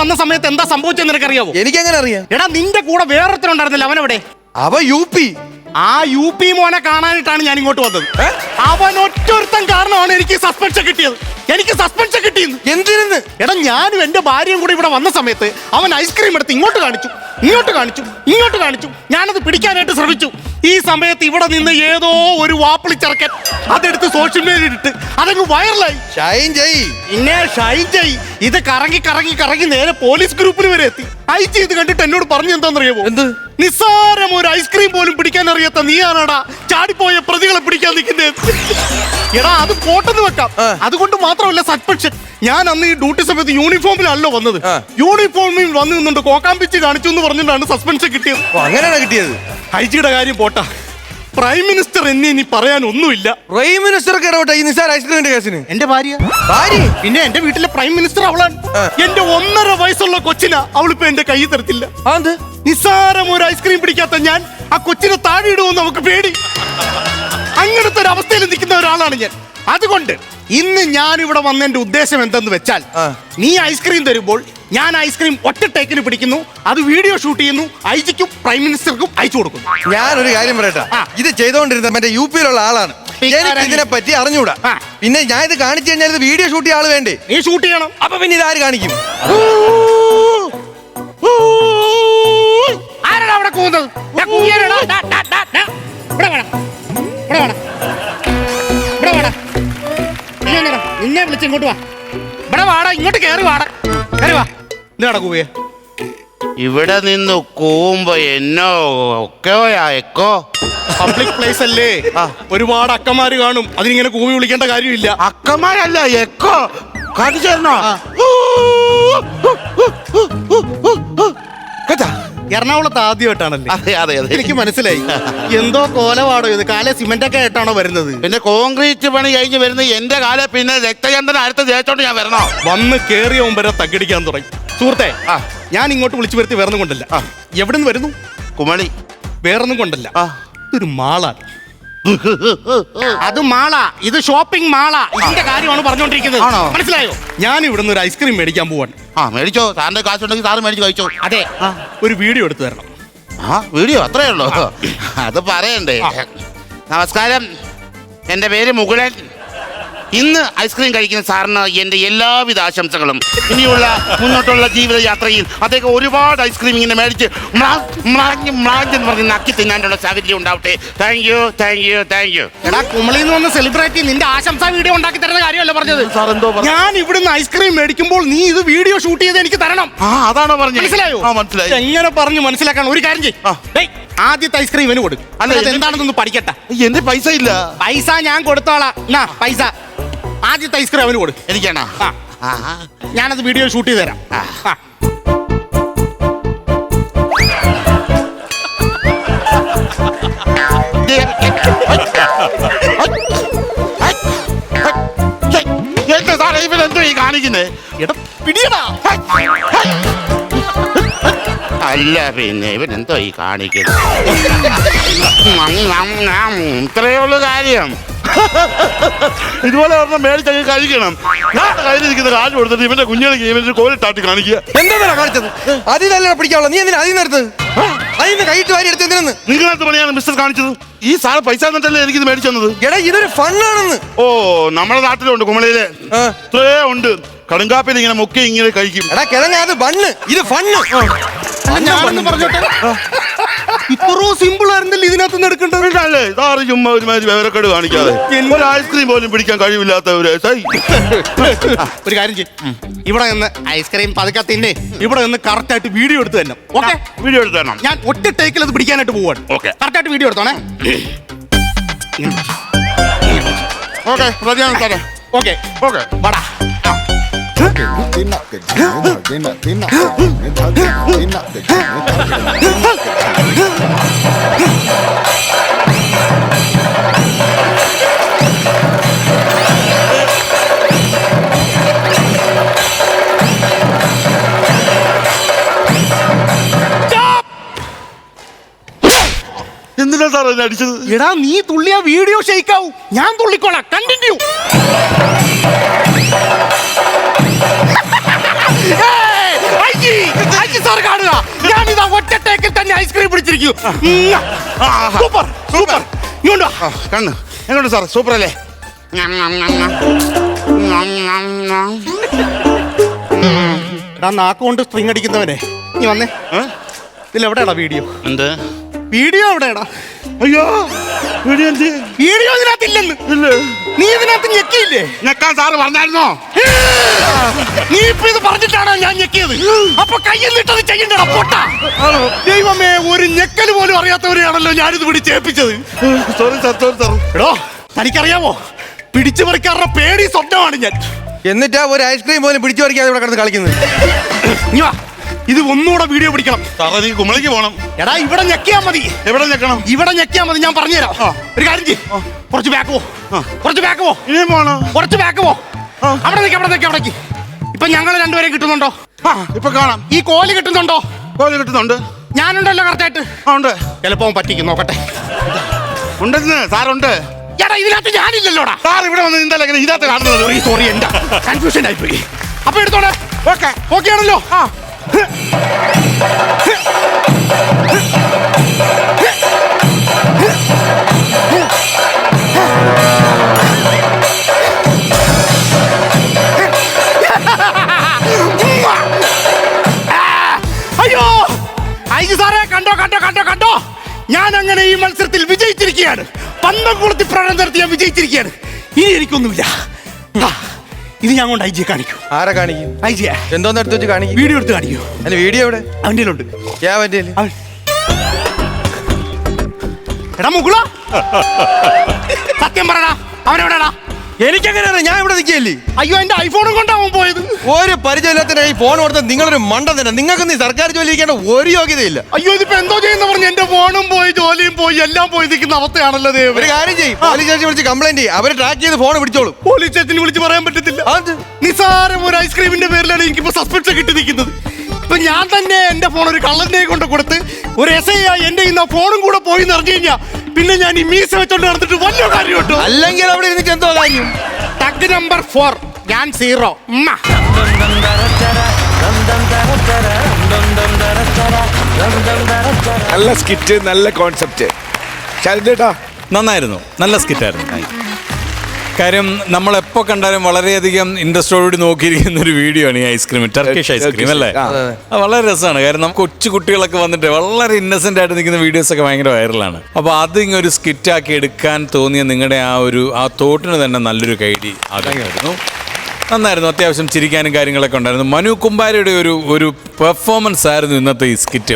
വന്ന സമയത്ത് എന്താ സംഭവിച്ചെന്ന് നിനക്കറിയാവോ? എനിക്കെങ്ങനെ അറിയാം? എടാ, നിന്റെ കൂടെ വേറൊരുത്തരുണ്ടായിരുന്നില്ല, അവനെവിടെ? അവ UP. ആ UP മോനെ കാണാനായിട്ടാണ് ഞാൻ ഇങ്ങോട്ട് വന്നത്. അവൻ ഒറ്റൊരുത്തൻ കാരണമാണ് എനിക്ക് സസ്പെൻഷൻ കിട്ടിയത്. എനിക്ക് സസ്പെൻഷൻ കിട്ടിയെന്ന്. എന്തിനെന്ന്? എടാ, ഞാനും എന്റെ ഭാര്യയും കൂടി ഇവിടെ വന്ന സമയത്ത് അവൻ ഐസ്ക്രീം എടുത്ത് ഇങ്ങോട്ട് കാണിച്ചു, ഇങ്ങോട്ട് കാണിച്ചു, ഇങ്ങോട്ട് കാണിച്ചു. ഞാനത് പിടിക്കാനായിട്ട് ശ്രമിച്ചു. ഈ സമയത്ത് ഇവിടെ നിന്ന് ഏതോ ഒരു വാപ്പിളിച്ചെറുക്കൻ അതെടുത്ത് സോഷ്യൽ മീഡിയയിൽ ഇട്ട് അതങ്ങ് വൈറലായി. ഷൈൻ ചെയ്. പിന്നെ ഷൈൻ ചെയ്. ഇത് കറങ്ങി കറങ്ങി കറങ്ങി നേരെ പോലീസ് ഗ്രൂപ്പിൽ വരെ എത്തി. ഐജി ഇത് കണ്ടിട്ട് എന്നോട് പറഞ്ഞു എന്താണെന്നറിയാമോ? എന്ത്? നിസ്സാരം ഒരു ഐസ്ക്രീം പോലും പിടിക്കാൻ അറിയാത്ത നീയാണടാ ചാടിപ്പോയ പ്രതികളെ പിടിക്കാൻ നിൽക്കുന്നത്. എടാ, അത് പോട്ടെന്ന് വെക്കാം. അതുകൊണ്ട് മാത്രമല്ല സസ്പെൻഷൻ. ഞാൻ അന്ന് ഈ ഡ്യൂട്ടി സമയത്ത് യൂണിഫോമിലല്ലോ വന്നത്. യൂണിഫോമിൽ വന്നു നിന്നുണ്ട് കോക്കാമ്പിച്ച് കാണിച്ചു എന്ന് പറഞ്ഞിട്ടാണ് സസ്പെൻഷൻ കിട്ടിയത്. അങ്ങനെയാണ് കിട്ടിയത്. ഐജിയുടെ കാര്യം പോട്ടാ. പ്രൈം മിനിസ്റ്റർ എന്നെ ഇനി പറയാൻ ഒന്നുമില്ല. പ്രൈം മിനിസ്റ്റർ ഈ നിസാർ ഐസ്ക്രീമിന്റെ കേസിന് എന്റെ ഭാര്യ പിന്നെ എന്റെ വീട്ടിലെ പ്രൈം മിനിസ്റ്റർ അവളാണ്. എന്റെ 1.5 വയസ്സുള്ള കൊച്ചിന അവളിപ്പോ എന്റെ കൈ തരത്തില്ല. നിസ്സാരം ഒരു ഐസ്ക്രീം പിടിക്കാത്ത ഞാൻ ആ കൊച്ചിനെ താഴെ ഇടുമെന്ന് നമുക്ക് പേടി. അങ്ങനത്തെ ഒരു അവസ്ഥയിൽ നിൽക്കുന്ന ഒരാളാണ് ഞാൻ. അതുകൊണ്ട് ഇന്ന് ഞാൻ ഇവിടെ വന്നതിന്റെ ഉദ്ദേശം എന്തെന്ന് വെച്ചാൽ, നീ ഐസ്ക്രീം തരുമ്പോൾ ഞാൻ ഐസ്ക്രീം ഒറ്റ ടേക്കിന് പിടിക്കുന്നു, അത് വീഡിയോ ഷൂട്ട് ചെയ്യുന്നു, ഐജിക്കും പ്രൈം മിനിസ്റ്റർക്കും അയച്ചു കൊടുക്കുന്നു. ഞാനൊരു കാര്യം പറയട്ടെ, ഇത് ചെയ്തോണ്ടിരുന്ന മറ്റേ UP-യിലുള്ള ആളാണ്. എനിക്ക് ഇതിനെ പറ്റി അറിഞ്ഞൂടാ. പിന്നെ ഞാൻ ഇത് കാണിച്ചു കഴിഞ്ഞാൽ ഇത് വീഡിയോ ഷൂട്ട് ചെയ്യാൻ ആള് വേണ്ടേ? നീ ഷൂട്ട് ചെയ്യണം. അപ്പൊ പിന്നെ ഇതാര് കാണിക്കും? ആരാടാ അവിടെ കൂന്നത്? നിന്നെ വിളിച്ച് ഇങ്ങോട്ട് വാ. ഇവിടെ വാടാ, ഇങ്ങോട്ട് കേറി വാടാ. കേറി വാ. ഇതാടാ കൂവേ. ഇവിടെ നിന്ന് കൂവുമ്പോ എന്നോ ഒക്കെയോ പബ്ലിക് പ്ലേസ് അല്ലേ, ഒരുപാട് അക്കമാര് കാണും. അതിനിങ്ങനെ കൂവി വിളിക്കേണ്ട കാര്യമില്ല. അക്കമാരല്ല, എക്കോ കാണിച്ചു തരണോ? കേട്ടാ, എറണാകുളത്ത് ആദ്യമായിട്ടാണല്ലേ? അതെ അതെ അതെ, എനിക്ക് മനസ്സിലായി. എന്തോ കോലവാടോ ഇത്. കാല സിമെന്റ് ഒക്കെ ആയിട്ടാണോ വരുന്നത്? പിന്നെ കോൺക്രീറ്റ് പണി കഴിഞ്ഞ് വരുന്ന എന്റെ കാലം പിന്നെ രക്തചന്ദ്രൻ അടുത്ത് തേച്ചോണ്ട് ഞാൻ വരണോ? വന്ന് കേറിയ മുമ്പരെ തകിടിക്കാൻ തുടങ്ങി. സുഹൃത്തെ, ഞാൻ ഇങ്ങോട്ട് വിളിച്ചു വരുത്തി വേറൊന്നും കൊണ്ടല്ല. എവിടെ നിന്ന് വരുന്നു? കുമളി. വേറൊന്നും കൊണ്ടല്ല, ഇതൊരു മാളാണ്. അത് മാള, ഇത് ഷോപ്പിംഗ് മാള. ഇതിന്റെ കാര്യമാണ് പറഞ്ഞോണ്ടിരിക്കുന്നത്. മനസ്സിലായോ? ഞാൻ ഇവിടുന്ന് ഒരു ഐസ്ക്രീം മേടിക്കാൻ പോവാണ്. മേടിച്ചോ, സാറിന്റെ കാശുണ്ടെങ്കിൽ സാറ് മേടിച്ച് കഴിച്ചോ. അതെ, ഒരു വീഡിയോ എടുത്തു തരണം. വീഡിയോ അത്രേ ഉള്ളൂ? അത് പറയണ്ടേ. നമസ്കാരം, എന്റെ പേര് മുകുളൻ. ഇന്ന് ഐസ്ക്രീം കഴിക്കുന്ന സാറിന് എന്റെ എല്ലാവിധ ആശംസകളും. ഇനിയുള്ള മുന്നോട്ടുള്ള ജീവിതയാത്രയിൽ അദ്ദേഹം ഒരുപാട് ഐസ്ക്രീം ഇങ്ങനെ മേടിച്ച് എന്ന് പറഞ്ഞ് നക്കി തിന്നാനുള്ള സാഹചര്യം ഉണ്ടാവട്ടെ. Thank you, thank you, thank you. എടാ, കുമളിയിൽ നിന്ന് സെലിബ്രിറ്റി നിന്റെ ആശംസാ വീഡിയോ ഉണ്ടാക്കി തരുന്ന കാര്യമല്ല പറഞ്ഞത്. സാർ എന്തോ ഞാൻ ഇവിടുന്ന് ഐസ്ക്രീം മേടിക്കുമ്പോൾ നീ ഇത് വീഡിയോ ഷൂട്ട് ചെയ്ത് എനിക്ക് തരണം. അതാണോ പറഞ്ഞത്? മനസ്സിലായോ? മനസ്സിലായി. എങ്ങനെ പറഞ്ഞു മനസ്സിലാക്കാൻ ഒരു കാര്യം ചെയ്യ്. ആദ്യത്തെ ഐസ്ക്രീം ഇവന് കൊടുക്കും. അല്ല, എന്താണെന്നൊന്ന് പഠിക്കട്ടെ. എന്റെ പൈസ ഇല്ല. പൈസ ഞാൻ കൊടുത്തോളാം. പൈസ ആദ്യത്തെ ഐസ്ക്രീം അവന് കൊടുക്കും. എനിക്കാണോ? ഞാനത് വീഡിയോ ഷൂട്ട് ചെയ്ത് തരാം. എന്താ സാറേ ഇവനെന്തോ ഈ കാണിക്കുന്നേ? അല്ല പിന്നെ ഇവനെന്തോ ഈ കാണിക്കുന്നത്? ഇത്രയേ ഉള്ളു കാര്യം. ഇതുപോലെ ഒരെണ്ണം മേടിച്ചങ്ങ് കഴിക്കണം. ഞാൻ കയ്യിലിരിക്കുന്ന കാശ് കൊടുത്തിട്ട് ഇവന്റെ കുഞ്ഞുങ്ങൾക്ക് ഇവന്റെ കോലിട്ടാട്ടി കാണിക്കുക. എന്താ കാണിച്ചത്? അതിൽ പിടിക്കാവുള്ള നീ എന്തിനാ അതിൽ നിർത്ത്? അതിന് കൈയിട്ട് വാരി എടുത്ത് എന്തിനാന്ന്? നിങ്ങളെന്ത് പണിയാണ് മിസ്റ്റർ കാണിച്ചത്? ഈ സാറ് പൈസ എന്നിട്ടല്ലേ എനിക്കിത് മേടിച്ചു തന്നത്? എടാ, ഇതൊരു ഫണ്ണാണെന്ന്. ഓ, നമ്മുടെ നാട്ടിലുണ്ട്, കുമളിയില് ഇത്രേ ഉണ്ട്. കടുങ്കാപ്പിൽ ഇങ്ങനെ മുക്കി ഇങ്ങനെ കഴിക്കും. എടാ കിഴങ്ങ, അത് ബണ്ണ്, ഇത് ഫണ്ണ്. ഞാനൊന്ന് പറഞ്ഞോട്ടെ, ഇത്രോ സിമ്പിൾ ആയിരുന്നല്ലേ ഇതിനകത്ത് നിന്ന് എടുക്കേണ്ടത്? സാറ് ചുമ്മാ ഒരുമാതിരി വിവരക്കേട് കാണിക്കാതെ. ഒരു ഐസ്ക്രീം പോലും പിടിക്കാൻ കഴിവില്ലാത്തവര്. ഒരു കാര്യം ചെയ്യും, ഇവിടെ നിന്ന് ഐസ്ക്രീം പതുക്കെ തിന്നെ, ഇവിടെ നിന്ന് കറക്റ്റ് ആയിട്ട് വീഡിയോ എടുത്ത് തന്നെ. ഓക്കെ, വീഡിയോ എടുത്ത് തരണം. ഞാൻ ഒറ്റ ടേക്കിൽ അത് പിടിക്കാനായിട്ട് പോവാണ്. ഓക്കെ, കറക്റ്റ് ആയിട്ട് വീഡിയോ എടുത്തോണേ. ഓക്കെ, റെഡിയാണ് സാറേ. ഓക്കെ ഓക്കെ, വാടാ. എന്തിനാ സാർ എന്നെ അടിച്ചത്? എടാ, നീ തുള്ളിയ വീഡിയോ ഷെയ്ക്കാവും, ഞാൻ തുള്ളിക്കോളാം. കണ്ടിന്യൂ. സാർ കാണുക, ഞാനിതാ ഒറ്റ ടേക്കിൽ തന്നെ ഐസ്ക്രീം പിടിച്ചിരിക്കൂ. Super super. ഇങ്ങോട്ട് വാ. കണ്ണ് എങ്ങോട്ട് സാർ സൂപ്പർ അല്ലേ? എടാ നാക്കുകൊണ്ട് സ്ട്രിങ് അടിക്കുന്നവനെ നീ വന്നേ. ഇതിലെവിടെയാടാ വീഡിയോ? എന്ത് വീഡിയോ എവിടെയാടാ? അയ്യോ വീഡിയോ എന്ത്? വീഡിയോ ഇതിനകത്തില്ലെന്ന്. നീ ഇതിനകത്ത് ഞെക്കിയില്ലേ? ഞെക്കാൻ സാറ് പറഞ്ഞായിരുന്നോ? നീ ഇപ്പൊ ഇത് പറഞ്ഞിട്ടാണോ ഞാൻ ഞെക്കിയത്? അപ്പൊ കയ്യിൽ നിട്ടത് ചെയ്യണ്ടടാ പൊട്ട. ദൈവമേ, ഒരു ഞെക്കൽ പോലും അറിയാത്തവരെയാണല്ലോ ഞാനിത് പിടിച്ചേൽപ്പിച്ചത്. Sorry sir, sorry sir. എടോ തനിക്കറിയാമോ, പിടിച്ചു പറിക്കാരുടെ പേടി സ്വപ്നമാണ് ഞാൻ. എന്നിട്ടാ ഒരു ഐസ്ക്രീം പോലും പിടിച്ചു പറിക്കാതെ ഇവിടെ കിടന്ന് കളിക്കുന്നത്. നീ വാ, ഇത് ഒന്നുകൂടെ വീഡിയോ പിടിക്കണം. സാറേ നീ കുമളിക്ക് പോണം. എടാ ഇവിടെ ഞെക്കിയാ മതി. എവിടെ ഞെക്കണം? ഇവിടെ ഞെക്കിയാ മതി, ഞാൻ പറഞ്ഞുതരാം. ഒരു കാര്യം ചെയ്യ്, കുറച്ച് ബാക്ക് പോ, കുറച്ച് ബാക്ക് പോ. ഇനിയും പോണോ? കുറച്ച് ബാക്ക് പോ. അവിടെ നിൽക്ക്, അവിടെ നിൽക്ക്, അവിടേക്ക്. ഇപ്പൊ ഞങ്ങൾ രണ്ടുപേരെ കിട്ടുന്നുണ്ടോ? ഇപ്പൊ കാണാം. ഈ കോല് കിട്ടുന്നുണ്ടോ? കോല് കിട്ടുന്നുണ്ട്. ഞാനുണ്ടല്ലോ കറക്റ്റായിട്ട്. ഉണ്ട്. ചിലപ്പോ പറ്റിക്കും, നോക്കട്ടെ. ഉണ്ടെന്ന് സാറുണ്ട്. എടാ ഇതിനകത്ത് ഞാനില്ലല്ലോടാ. സാർ ഇവിടെ വന്ന് നിന്നല്ലേ ഇതിനകത്ത് കാണുന്നത്? സോറി, എന്താ കൺഫ്യൂഷൻ ആയിപ്പോയി. അപ്പൊ എടുത്തോടെ. ഓക്കെ ഓക്കെ ആണല്ലോ. അയ്യോ ഐജി സാറേ, കണ്ടോ കണ്ടോ കണ്ടോ കണ്ടോ, ഞാൻ അങ്ങനെ ഈ മത്സരത്തിൽ വിജയിച്ചിരിക്കുകയാണ്. പന്തം കൊളുത്തി പ്രകടനം നടത്തി ഞാൻ വിജയിച്ചിരിക്കുകയാണ്. ഇനി എനിക്കൊന്നുമില്ല. ഇത് ഞാൻ കൊണ്ട് ഐജിയെ കാണിക്കൂ. ആരെ കാണിക്കും? ഐജിയെ എന്തോന്ന് എടുത്ത് വെച്ച് കാണിക്കും? വീഡിയോ എടുത്ത് കാണിക്കൂ. അതിന് വീഡിയോ എവിടെ? അവൻ്റെ ഉണ്ട്. അവൻ എടാ മുകുള, സത്യം പറയടാ, അവനെവിടെടാ? എനിക്കെങ്ങനെ അറിയാം? ഞാൻ ഇവിടെ നിൽക്കുകയല്ലേ. അയ്യോ, എന്റെ ഐഫോണും കൊണ്ടാവും പോയത്. ഒരു പരിചയമില്ലാത്ത ഈ ഫോൺ കൊടുത്ത നിങ്ങളൊരു മണ്ടൻ തന്നെ. നിങ്ങൾക്ക് നീ സർക്കാർ ജോലി ഇരിക്കേണ്ട ഒരു യോഗ്യതയില്ല. അയ്യോ, ഇതിപ്പോ എന്തോ ചെയ്യുന്ന പറഞ്ഞു. എന്റെ ഫോണും പോയി, ജോലിയും പോയി, എല്ലാം പോയി നിൽക്കുന്ന അവസ്ഥയാണല്ലോ. ഒരു കാര്യം ചെയ്യും, പോലീസ് സ്റ്റേഷൻ വിളിച്ച് കംപ്ലൈന്റ് ചെയ്യും. അവര് ട്രാക്ക് ചെയ്ത് ഫോൺ പിടിച്ചോളും. പോലീസ് സ്റ്റേഷനിൽ വിളിച്ച് പറയാൻ പറ്റത്തില്ല. നിസാരം ഒരു ഐസ്ക്രീമിന്റെ പേരിലാണ് എനിക്കിപ്പോ സസ്പെൻഷൻ കിട്ടി നിൽക്കുന്നത്. ഇപ്പൊ ഞാൻ തന്നെ എന്റെ ഫോൺ ഒരു കള്ളന്റെ കൊണ്ട് കൊടുത്ത് ഒരു SI എന്റെ ഇന്ന് ഫോണും കൂടെ പോയി നിറഞ്ഞു കഴിഞ്ഞാ പിന്നെ ഞാൻ ഈ മീസ വെച്ചോണ്ട് നടന്നിട്ട് വലിയ കാര്യം കേട്ടോ. അല്ലെങ്കിൽ അവിടെ ഇരുന്നിട്ട് എന്തോ കാര്യം. ടഗ് നമ്പർ 4, ഞാൻ 0. നല്ല സ്കിറ്റ്, നല്ല കോൺസെപ്റ്റ്. ചേട്ടാ നന്നായിരുന്നു, നല്ല സ്കിറ്റായിരുന്നു. കാര്യം നമ്മളെപ്പോൾ കണ്ടാലും വളരെയധികം ഇൻട്രസ്റ്റോടുകൂടി നോക്കിയിരിക്കുന്ന ഒരു വീഡിയോ ആണ് ഈ ഐസ്ക്രീം, ടർക്കിഷ് ഐസ്ക്രീം അല്ലേ? അത് വളരെ രസമാണ്. കാര്യം നമുക്ക് കൊച്ചു കുട്ടികളൊക്കെ വന്നിട്ട് വളരെ ഇന്നസെന്റ് ആയിട്ട് നിൽക്കുന്ന വീഡിയോസ് ഒക്കെ ഭയങ്കര വൈറലാണ്. അപ്പോൾ അത് ഇങ്ങനെ ഒരു സ്കിറ്റാക്കി എടുക്കാൻ തോന്നിയ നിങ്ങളുടെ ആ തോട്ടിന് തന്നെ നല്ലൊരു കൈഡി ആഗ്രഹമായിരുന്നു. നന്നായിരുന്നു. അത്യാവശ്യം ചിരിക്കാനും കാര്യങ്ങളൊക്കെ ഉണ്ടായിരുന്നു. മനു കുമ്പാരയുടെ ഒരു പെർഫോമൻസ് ആയിരുന്നു ഇന്നത്തെ ഈ സ്കിറ്റ്.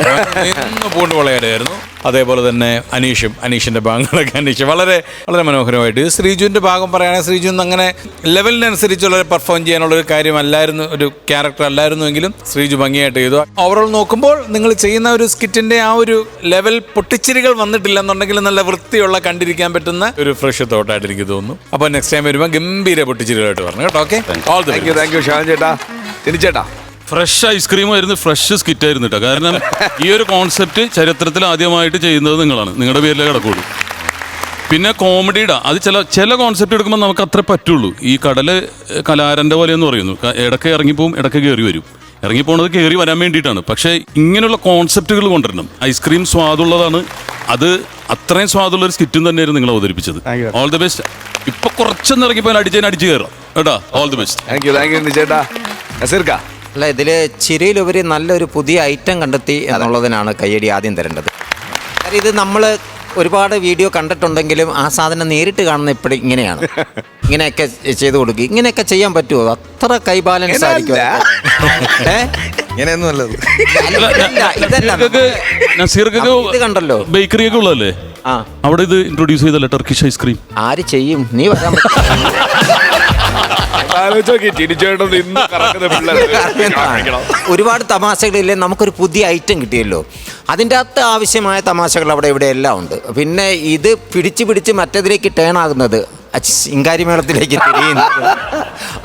പൂണ്ട് വളരെയായിരുന്നു. അതേപോലെ തന്നെ അനീഷിന്റെ ഭാഗങ്ങളൊക്കെ അനീഷ് വളരെ വളരെ മനോഹരമായിട്ട്. ശ്രീജുവിന്റെ ഭാഗം പറയുകയാണെങ്കിൽ ശ്രീജു അങ്ങനെ ലെവലിനനുസരിച്ചുള്ള പെർഫോം ചെയ്യാനുള്ളൊരു കാര്യമല്ലായിരുന്നു, ഒരു ക്യാരക്ടർ അല്ലായിരുന്നുവെങ്കിലും ശ്രീജു ഭംഗിയായിട്ട് ചെയ്തു. ഓവറോൾ നോക്കുമ്പോൾ നിങ്ങൾ ചെയ്യുന്ന ഒരു സ്കിറ്റിന്റെ ആ ഒരു ലെവൽ പൊട്ടിച്ചിരികൾ വന്നിട്ടില്ല എന്നുണ്ടെങ്കിൽ നല്ല വൃത്തിയുള്ള കണ്ടിരിക്കാൻ പറ്റുന്ന ഒരു ഫ്രഷ് തോട്ടായിട്ട് എനിക്ക് തോന്നുന്നു. അപ്പോൾ നെക്സ്റ്റ് ടൈം വരുമ്പോൾ ഗംഭീര പൊട്ടിച്ചിരികളായിട്ട് പറഞ്ഞു കേട്ടോ. ഓക്കെ, താങ്ക് യു ഷാൻ ചേട്ടാ. ചേട്ടാ ഫ്രഷ് ഐസ്ക്രീം ആയിരുന്നു, ഫ്രഷ് സ്കിറ്റ് ആയിരുന്നു കേട്ടോ. കാരണം ഈ ഒരു കോൺസെപ്റ്റ് ചരിത്രത്തിൽ ആദ്യമായിട്ട് ചെയ്യുന്നത് നിങ്ങളാണ്, നിങ്ങളുടെ പേരിലേ കിടക്കുള്ളൂ. പിന്നെ കോമഡിയുടെ അത് ചില കോൺസെപ്റ്റ് എടുക്കുമ്പോൾ നമുക്ക് അത്ര പറ്റുള്ളൂ. ഈ കടല് കലാരൻ്റെ പോലെ എന്ന് പറയുന്നു, ഇടയ്ക്ക് ഇറങ്ങിപ്പോവും, ഇടയ്ക്ക് കയറി വരും. ഇറങ്ങിപ്പോണത് കയറി വരാൻ വേണ്ടിയിട്ടാണ്. പക്ഷേ ഇങ്ങനെയുള്ള കോൺസെപ്റ്റുകൾ കൊണ്ടുവരണം. ഐസ്ക്രീം സ്വാദുള്ളതാണ്, അത് അത്രയും സ്വാദുള്ള ഒരു സ്കിറ്റും തന്നെയായിരുന്നു നിങ്ങൾ അവതരിപ്പിച്ചത്. All the best. ഇപ്പൊ കുറച്ചൊന്ന് ഇറങ്ങിപ്പോ അടിച്ചു കയറാം കേട്ടോ. All the best. Thank U ചേട്ടാ. നസീർക്കാ, അല്ല, ഇതിൽ ചിരിയിലുപരി നല്ലൊരു പുതിയ ഐറ്റം കണ്ടെത്തി എന്നുള്ളതിനാണ് കയ്യടി ആദ്യം തരേണ്ടത്. കാര്യം ഇത് നമ്മൾ ഒരുപാട് വീഡിയോ കണ്ടിട്ടുണ്ടെങ്കിലും ആ സാധനം നേരിട്ട് കാണുന്ന ഇപ്പോഴും ഇങ്ങനെയാണ്. ഇങ്ങനെയൊക്കെ ചെയ്തു കൊടുക്കുക, ഇങ്ങനെയൊക്കെ ചെയ്യാൻ പറ്റുമോ? അത്ര കൈ ബാലൻസ് ആയിരിക്കും. ഇങ്ങനെയൊന്നും അല്ലത്. ഇത് കണ്ടല്ലോ, ബേക്കറി ഒക്കെ ഉള്ളതല്ലേ അവിടെ, ഇത് ഇൻട്രൊഡ്യൂസ് ചെയ്തല്ലേ ടർക്കിഷ് ഐസ്ക്രീം? ആര് ചെയ്യും? നീ വരാൻ ഒരുപാട് തമാശകളില്ലേ, നമുക്കൊരു പുതിയ ഐറ്റം കിട്ടിയല്ലോ. അതിൻ്റെ അകത്ത് ആവശ്യമായ തമാശകൾ അവിടെ ഇവിടെ എല്ലാം ഉണ്ട്. പിന്നെ ഇത് പിടിച്ച് മറ്റേതിലേക്ക് ടേൺ ആകുന്നത്, ശിങ്കാരിമേളത്തിലേക്ക് തിരിയുന്നത്,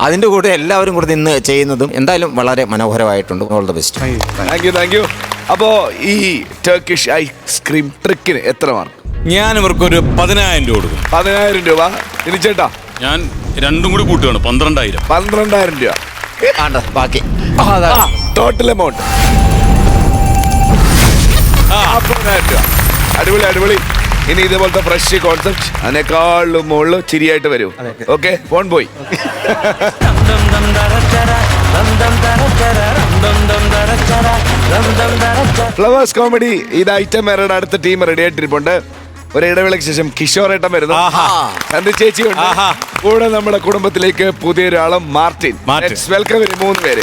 അതിൻ്റെ കൂടെ എല്ലാവരും കൂടെ നിന്ന് ചെയ്യുന്നതും എന്തായാലും വളരെ മനോഹരമായിട്ടുണ്ട്. All the best. Thank you. അപ്പോ ഈ ടർക്കിഷ് ഐസ്ക്രീം ട്രിക്കിന് എത്ര മാർക്ക്? ഞാൻ ഇവർക്കൊരു 10,000 രൂപ കൊടുക്കും. 10,000 രൂപ. ഇനി ചേട്ടാ ഞാൻ രണ്ടും കൂടി കൂട്ടുകയാണ്, 12,000. 12,000 രൂപ ബാക്കി ടോട്ടൽ എമൗണ്ട്. അടിപൊളി അടിപൊളി. ഇനി ഇതുപോലത്തെ ഫ്രഷ് കോൺസെപ്റ്റ് അതിനേക്കാളും മുകളിൽ ചിരിയായിട്ട് വരും. ഓക്കെ, ഫോൺ പോയി. ഫ്ലവേഴ്സ് കോമഡി ഇത് ഐറ്റം വേറെ അടുത്ത ടീം റെഡി ആയിട്ടിരിപ്പുണ്ട്. ഒരു ഇടവേളയ്ക്ക് ശേഷം കിഷോറേട്ടൻ വരുന്നു, ചന്ദ്ര ചേച്ചി ഉണ്ട് കൂടെ. നമ്മുടെ കുടുംബത്തിലേക്ക് പുതിയൊരാളും മാർട്ടിൻ. വെൽക്കം. 3 പേര്.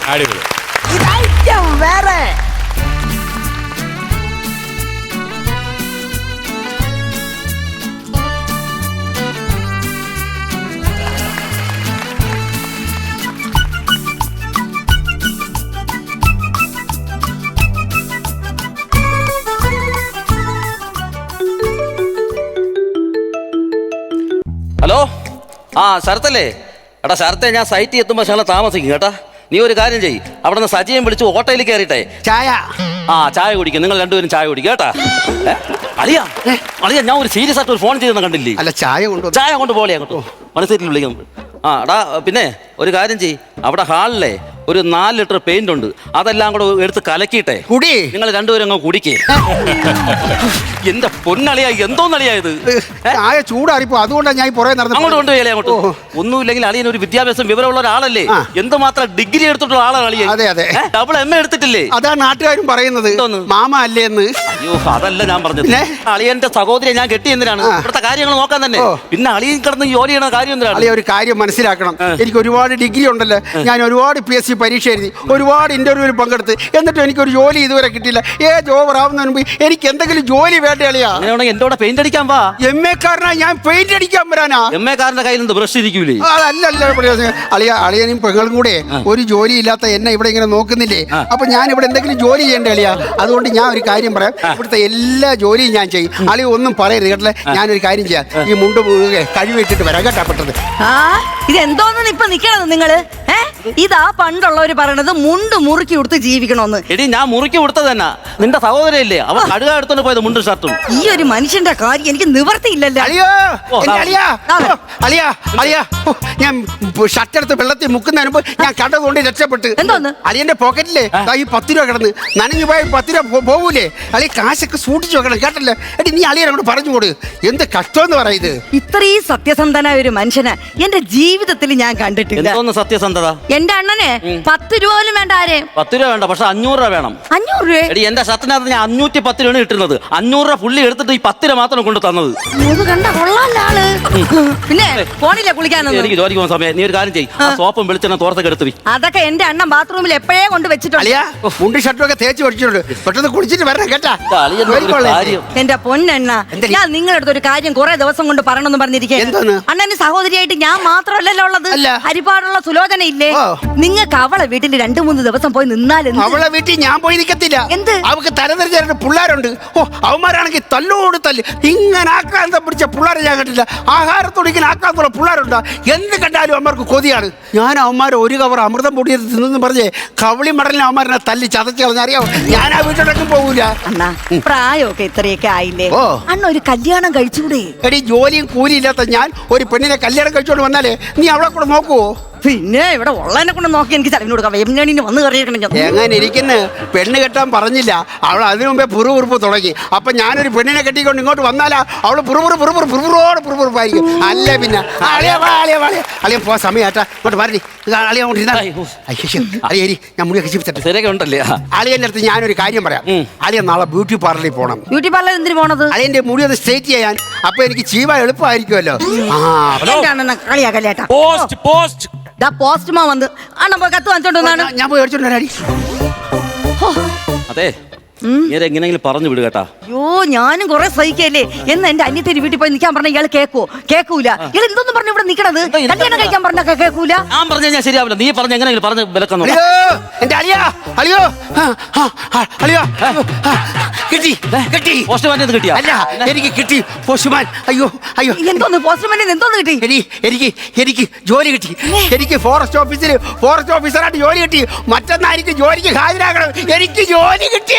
ഹലോ, ആ ശരത്തല്ലേ? എടാ ശരത്തെ, ഞാൻ സൈറ്റിൽ എത്തുമ്പോൾ ശകലം താമസിക്കും കേട്ടാ. നീ ഒരു കാര്യം ചെയ്യ്, അവിടെ നിന്ന് സജിയും വിളിച്ച് ഹോട്ടലിൽ കയറിയിട്ടെ ചായ ചായ കുടിക്കും. നിങ്ങൾ രണ്ടുപേരും ചായ കുടിക്കും കേട്ടാ. അളിയാ അളിയാ, ഞാൻ ഒരു സീരിയസ് ആയിട്ട് ഒരു ഫോൺ ചെയ്തെന്ന് കണ്ടില്ലേ? അല്ല, ചായ കൊണ്ട് പോലെ അങ്ങോട്ടോ മനസ്സിൽ വിളിക്കാം. എടാ പിന്നെ ഒരു കാര്യം ചെയ്യ്, അവിടെ ഹാളിലെ ഒരു 4 ലിറ്റർ പെയിന്റ് ഉണ്ട്, അതെല്ലാം കൂടെ എടുത്ത് കലക്കിയിട്ടെ കുടി. നിങ്ങൾ രണ്ടുപേരും അങ്ങ് കുടിക്കേ. എന്റെ പൊന്നളിയാ, എന്തോന്നളിയാ ഇത്? ചായ ചൂടാറിപ്പോ, അതുകൊണ്ടാണ് ഞാൻ അങ്ങോട്ട് കൊണ്ടുപോയല്ലേ. അങ്ങോട്ട് ഒന്നുമില്ലെങ്കിൽ അളിയൻ ഒരു വിദ്യാഭ്യാസം വിവരമുള്ള ഒരാളല്ലേ? എന്തുമാത്രം ഡിഗ്രി എടുത്തിട്ടുള്ള ആളാണ് അളിയൻ. Double MA എടുത്തിട്ടില്ലേ? അതാ നാട്ടുകാരും പറയുന്നത്, മാമ അല്ലേ എന്ന്. അയ്യോ, അതല്ല ഞാൻ പറഞ്ഞത്. അളിയന്റെ സഹോദരിയെ ഞാൻ കെട്ടി എന്തിനാണ്? ഇവിടുത്തെ കാര്യങ്ങൾ നോക്കാൻ തന്നെ. പിന്നെ അളിയൻ കിടന്ന് ജോലി ചെയ്യണ കാര്യം എന്തിനാണ്? ഒരു കാര്യം മനസ്സിലാക്കണം, എനിക്ക് ഒരുപാട് ഡിഗ്രി ഉണ്ടല്ലോ. ഞാൻ ഒരുപാട് PSC പരീക്ഷ എഴുതി, ഒരുപാട് ഇന്റർവ്യൂവിൽ പങ്കെടുത്ത്, എന്നിട്ടും എനിക്കൊരു ജോലി ഇതുവരെ കിട്ടിയില്ല. ജോബ് ആവുന്നതിന് മുമ്പ് എനിക്ക് എന്തെങ്കിലും ജോലി വേണ്ട അളിയാ. എന്നോട് പെയിന്റ് അടിക്കാൻ വാ. MA കാരനാ ഞാൻ, പെയിന്റ് അടിക്കാൻ വരാനാ? MA കാരന്റെ കയ്യിൽ നിന്ന് ബ്രഷ് ഇരിക്കൂലേ? അളിയനും പെങ്ങളും കൂടെ ഒരു ജോലി ഇല്ലാത്ത എന്നെ ഇവിടെ ഇങ്ങനെ നോക്കുന്നില്ലേ? അപ്പൊ ഞാൻ ഇവിടെ എന്തെങ്കിലും ജോലി ചെയ്യേണ്ട അളിയാ. അതുകൊണ്ട് ഞാൻ ഒരു കാര്യം പറയാം, ഇവിടുത്തെ എല്ലാ ജോലിയും ഞാൻ ചെയ്യും. അളിയ ഒന്നും പറയരുത് കേട്ടല്ലേ. ഞാനൊരു കാര്യം ചെയ്യാം, ഈ മുണ്ട് കഴിവിട്ടിട്ട് വരാം കേട്ടാ പെട്ടത്. ഇതെന്തോന്ന് ഇപ്പൊ നിക്കണത് നിങ്ങള്? ഇതാ പണ്ടുള്ളവര് പറയണത് മുണ്ട് മുറുക്കി കൊടുത്ത് ജീവിക്കണമെന്ന്. എടി, ഞാൻ മുറുക്കി കൊടുത്തത് തന്നെ. നിന്റെ സഹോദരല്ലേ അവൻ കടുക എടുത്തോണ്ട് പോയത് മുണ്ടും ഷർട്ടും. ഈ ഒരു മനുഷ്യന്റെ കാര്യം എനിക്ക് നിവർത്തിയില്ലല്ലോ. ഞാൻ ഷർട്ട് എടുത്ത് വെള്ളത്തിൽ മുക്കുന്നതിന് മുമ്പ് ഞാൻ കണ്ടതുകൊണ്ട് രക്ഷപ്പെട്ട്. എന്തോന്ന്? അളിയന്റെ പോക്കറ്റിലെ ഈ 10 രൂപ കിടന്ന് നനഞ്ഞു പോയ 10 രൂപ പോകൂലേ? അളിയ കാശൊക്കെ സൂക്ഷിച്ചു വെക്കണം കേട്ടല്ലേ. എടി, നീ അളിയനോട് പറഞ്ഞു കൊടു, എന്ത് കഷ്ടമെന്ന് പറയുന്നത്. ഇത്രയും സത്യസന്ധനായ ഒരു മനുഷ്യനെ എന്റെ ജീവിതത്തിൽ ഞാൻ കണ്ടിട്ടില്ല. സത്യസന്ധത എന്റെ അണ്ണനെ 10 രൂപ പോലും വേണ്ട. ആരെ 10 രൂപ വേണ്ട, പക്ഷെ 500 രൂപ വേണം. 500 രൂപ? എടി, എന്റെ ഷർട്ടിനകത്ത് ഞാൻ 510 രൂപയാണ് ഇട്ടിരുന്നത്. 500 രൂപ പുള്ളി എടുത്തിട്ട് ഈ 10 രൂപ മാത്രം കൊണ്ട് തന്നത്. പിന്നെ ഫോണിലെ കുളിക്കാനൊന്നും എനിക്ക് ജോലിക്ക് പോകുന്ന സമയം നീ ഒരു കാര്യം ചെയ്യും, സോപ്പും വെളിച്ചെണ്ണ തോർത്തൊക്കെ എടുത്ത്. അതൊക്കെ എന്റെ അണ്ണൻ ബാത്റൂമിൽ എപ്പോഴേ കൊണ്ട് വെച്ചിട്ടുണ്ട്. മുണ്ട് ഷർട്ടും ഒക്കെ തേച്ച് വെച്ചിട്ടുണ്ട്. പെട്ടെന്ന് കുളിച്ചിട്ട് വരണം കേട്ടാ. എന്റെ പൊന്നെണ്ണ, ഞാൻ നിങ്ങളടുത്ത് ഒരു കാര്യം കുറെ ദിവസം കൊണ്ട് പറയണമെന്ന് പറഞ്ഞിരിക്കുകയാണ്. അണ്ണന് സഹോദരിയായിട്ട് ഞാൻ മാത്രമല്ലല്ലോ ഉള്ളത്, ഹരിപ്പാടുള്ള സുലോചന ഇല്ലേ? നിങ്ങൾക്ക് അവളെ വീട്ടിൽ 2-3 ദിവസം പോയി നിന്നാലും. അവളെ വീട്ടിൽ ഞാൻ പോയി നിൽക്കത്തില്ല. എന്ത്? അവൾക്ക് തലതെറിഞ്ഞ പിള്ളേരുണ്ട്. അവന്മാരാണെങ്കിൽ തല്ലോട് തല്ല്. ഇങ്ങനെ ആക്രാന്തം പിടിച്ച പിള്ളേരെ ഞാൻ കണ്ടില്ല. ആഹാരത്തോട് ഇങ്ങനെ ആക്രാന്തമുള്ള പിള്ളേരുണ്ട്. എന്ത് കണ്ടാലും അവന്മാർക്ക് കൊതിയാണ്. ഞാൻ അവന്മാർ ഒരു കവർ അമൃതം പൊടിയത് തിന്നെന്ന് പറഞ്ഞേ കവളി മടലിന് അവന്മാരെ തല്ലി ചതച്ച് കളഞ്ഞറിയാവോ. ഞാൻ ആ വീട്ടിലൊക്കെ പോകൂല. അണ്ണാ, പ്രായമൊക്കെ ഇത്രയൊക്കെ ആയില്ലേ, അണ്ണ ഒരു കല്യാണം കഴിച്ചൂടെ? എടി, ജോലിയും കൂലിയില്ലാത്ത ഞാൻ ഒരു പെണ്ണിനെ കല്യാണം കഴിച്ചോണ്ട് വന്നാലേ നീ അവളെ കൂടെ നോക്കുവോ? പിന്നെ ഇവിടെ ഉള്ളതിനെ കൊണ്ട് നോക്കി എനിക്ക് ചെലവിന് കൊടുക്കാം. വന്ന് കയറിയിരിക്കണം. എങ്ങനെ ഇരിക്കുന്നു? പെണ്ണ് കെട്ടാൻ പറഞ്ഞില്ല, അവൾ അതിനു മുമ്പേ പുറുപുറുപ്പ് തുടങ്ങി. അപ്പൊ ഞാനൊരു പെണ്ണിനെ കെട്ടിക്കൊണ്ട് ഇങ്ങോട്ട് വന്നാലാ അവള് പുറുപുറുപ്പായിരിക്കും. അല്ല പിന്നെ അളിയൻ പോ സമയട്ടാ. ഇങ്ങോട്ട് മാറി അളിയ അളിയേരി, ഞാൻ മുടിയൊക്കെ ചിരിച്ചിട്ട്. അളിയന്റെ അടുത്ത് ഞാനൊരു കാര്യം പറയാം. അളിയ നാളെ ബ്യൂട്ടി പാർലറിൽ പോകണം. ബ്യൂട്ടി പാർലർ എന്തിനു പോണത്? അളിയന്റെ മുടി ഒന്ന് സ്ട്രേറ്റ് ചെയ്യാൻ. അപ്പൊ എനിക്ക് ചീവാൻ എളുപ്പമായിരിക്കുമല്ലോ. കളിയാക്കല്ലേട്ടാ. പോസ്റ്റ്മാൻ വന്ന് അണ്ണ പോയി കത്ത് വാങ്ങിച്ചോണ്ടാണ്. ഞാൻ പോയി മേടിച്ചോണ്ട് വരാടി. അതെ, എങ്ങനെയെങ്കിലും പറഞ്ഞു വിടുക കേട്ടാ. അയ്യോ, ഞാനും കുറെ സഹിക്കല്ലേ. എന്ന് എന്റെ അന്യത്തേരി വീട്ടിൽ പോയി നിൽക്കാൻ പറഞ്ഞ ഇയാൾ കേക്കൂല. ഇയാൾ എന്തോന്നും പറഞ്ഞു ഇവിടെ നിക്കണത്? കല്യാണം കഴിക്കാൻ പറഞ്ഞ കേക്കൂല. ഞാൻ പറഞ്ഞു കഴിഞ്ഞാൽ ശരിയാവില്ല. നീ പറഞ്ഞ എങ്ങനെയെങ്കിലും പറഞ്ഞ് വിലക്കുന്നു. പോസ്റ്റ്മാൻ കിട്ടിയ? അല്ല, എനിക്ക് കിട്ടി പോസ്റ്റ്മാൻ. അയ്യോ അയ്യോ, എന്തോന്ന് പോസ്റ്റ്മാൻ? എന്തോന്ന് കിട്ടി? എനിക്ക് ജോലി കിട്ടി. എനിക്ക് ഫോറസ്റ്റ് ഓഫീസറായിട്ട് ജോലി കിട്ടി. മറ്റന്നാ എനിക്ക് ജോലിക്ക് ഹാജരാകണം. എനിക്ക് ജോലി കിട്ടി.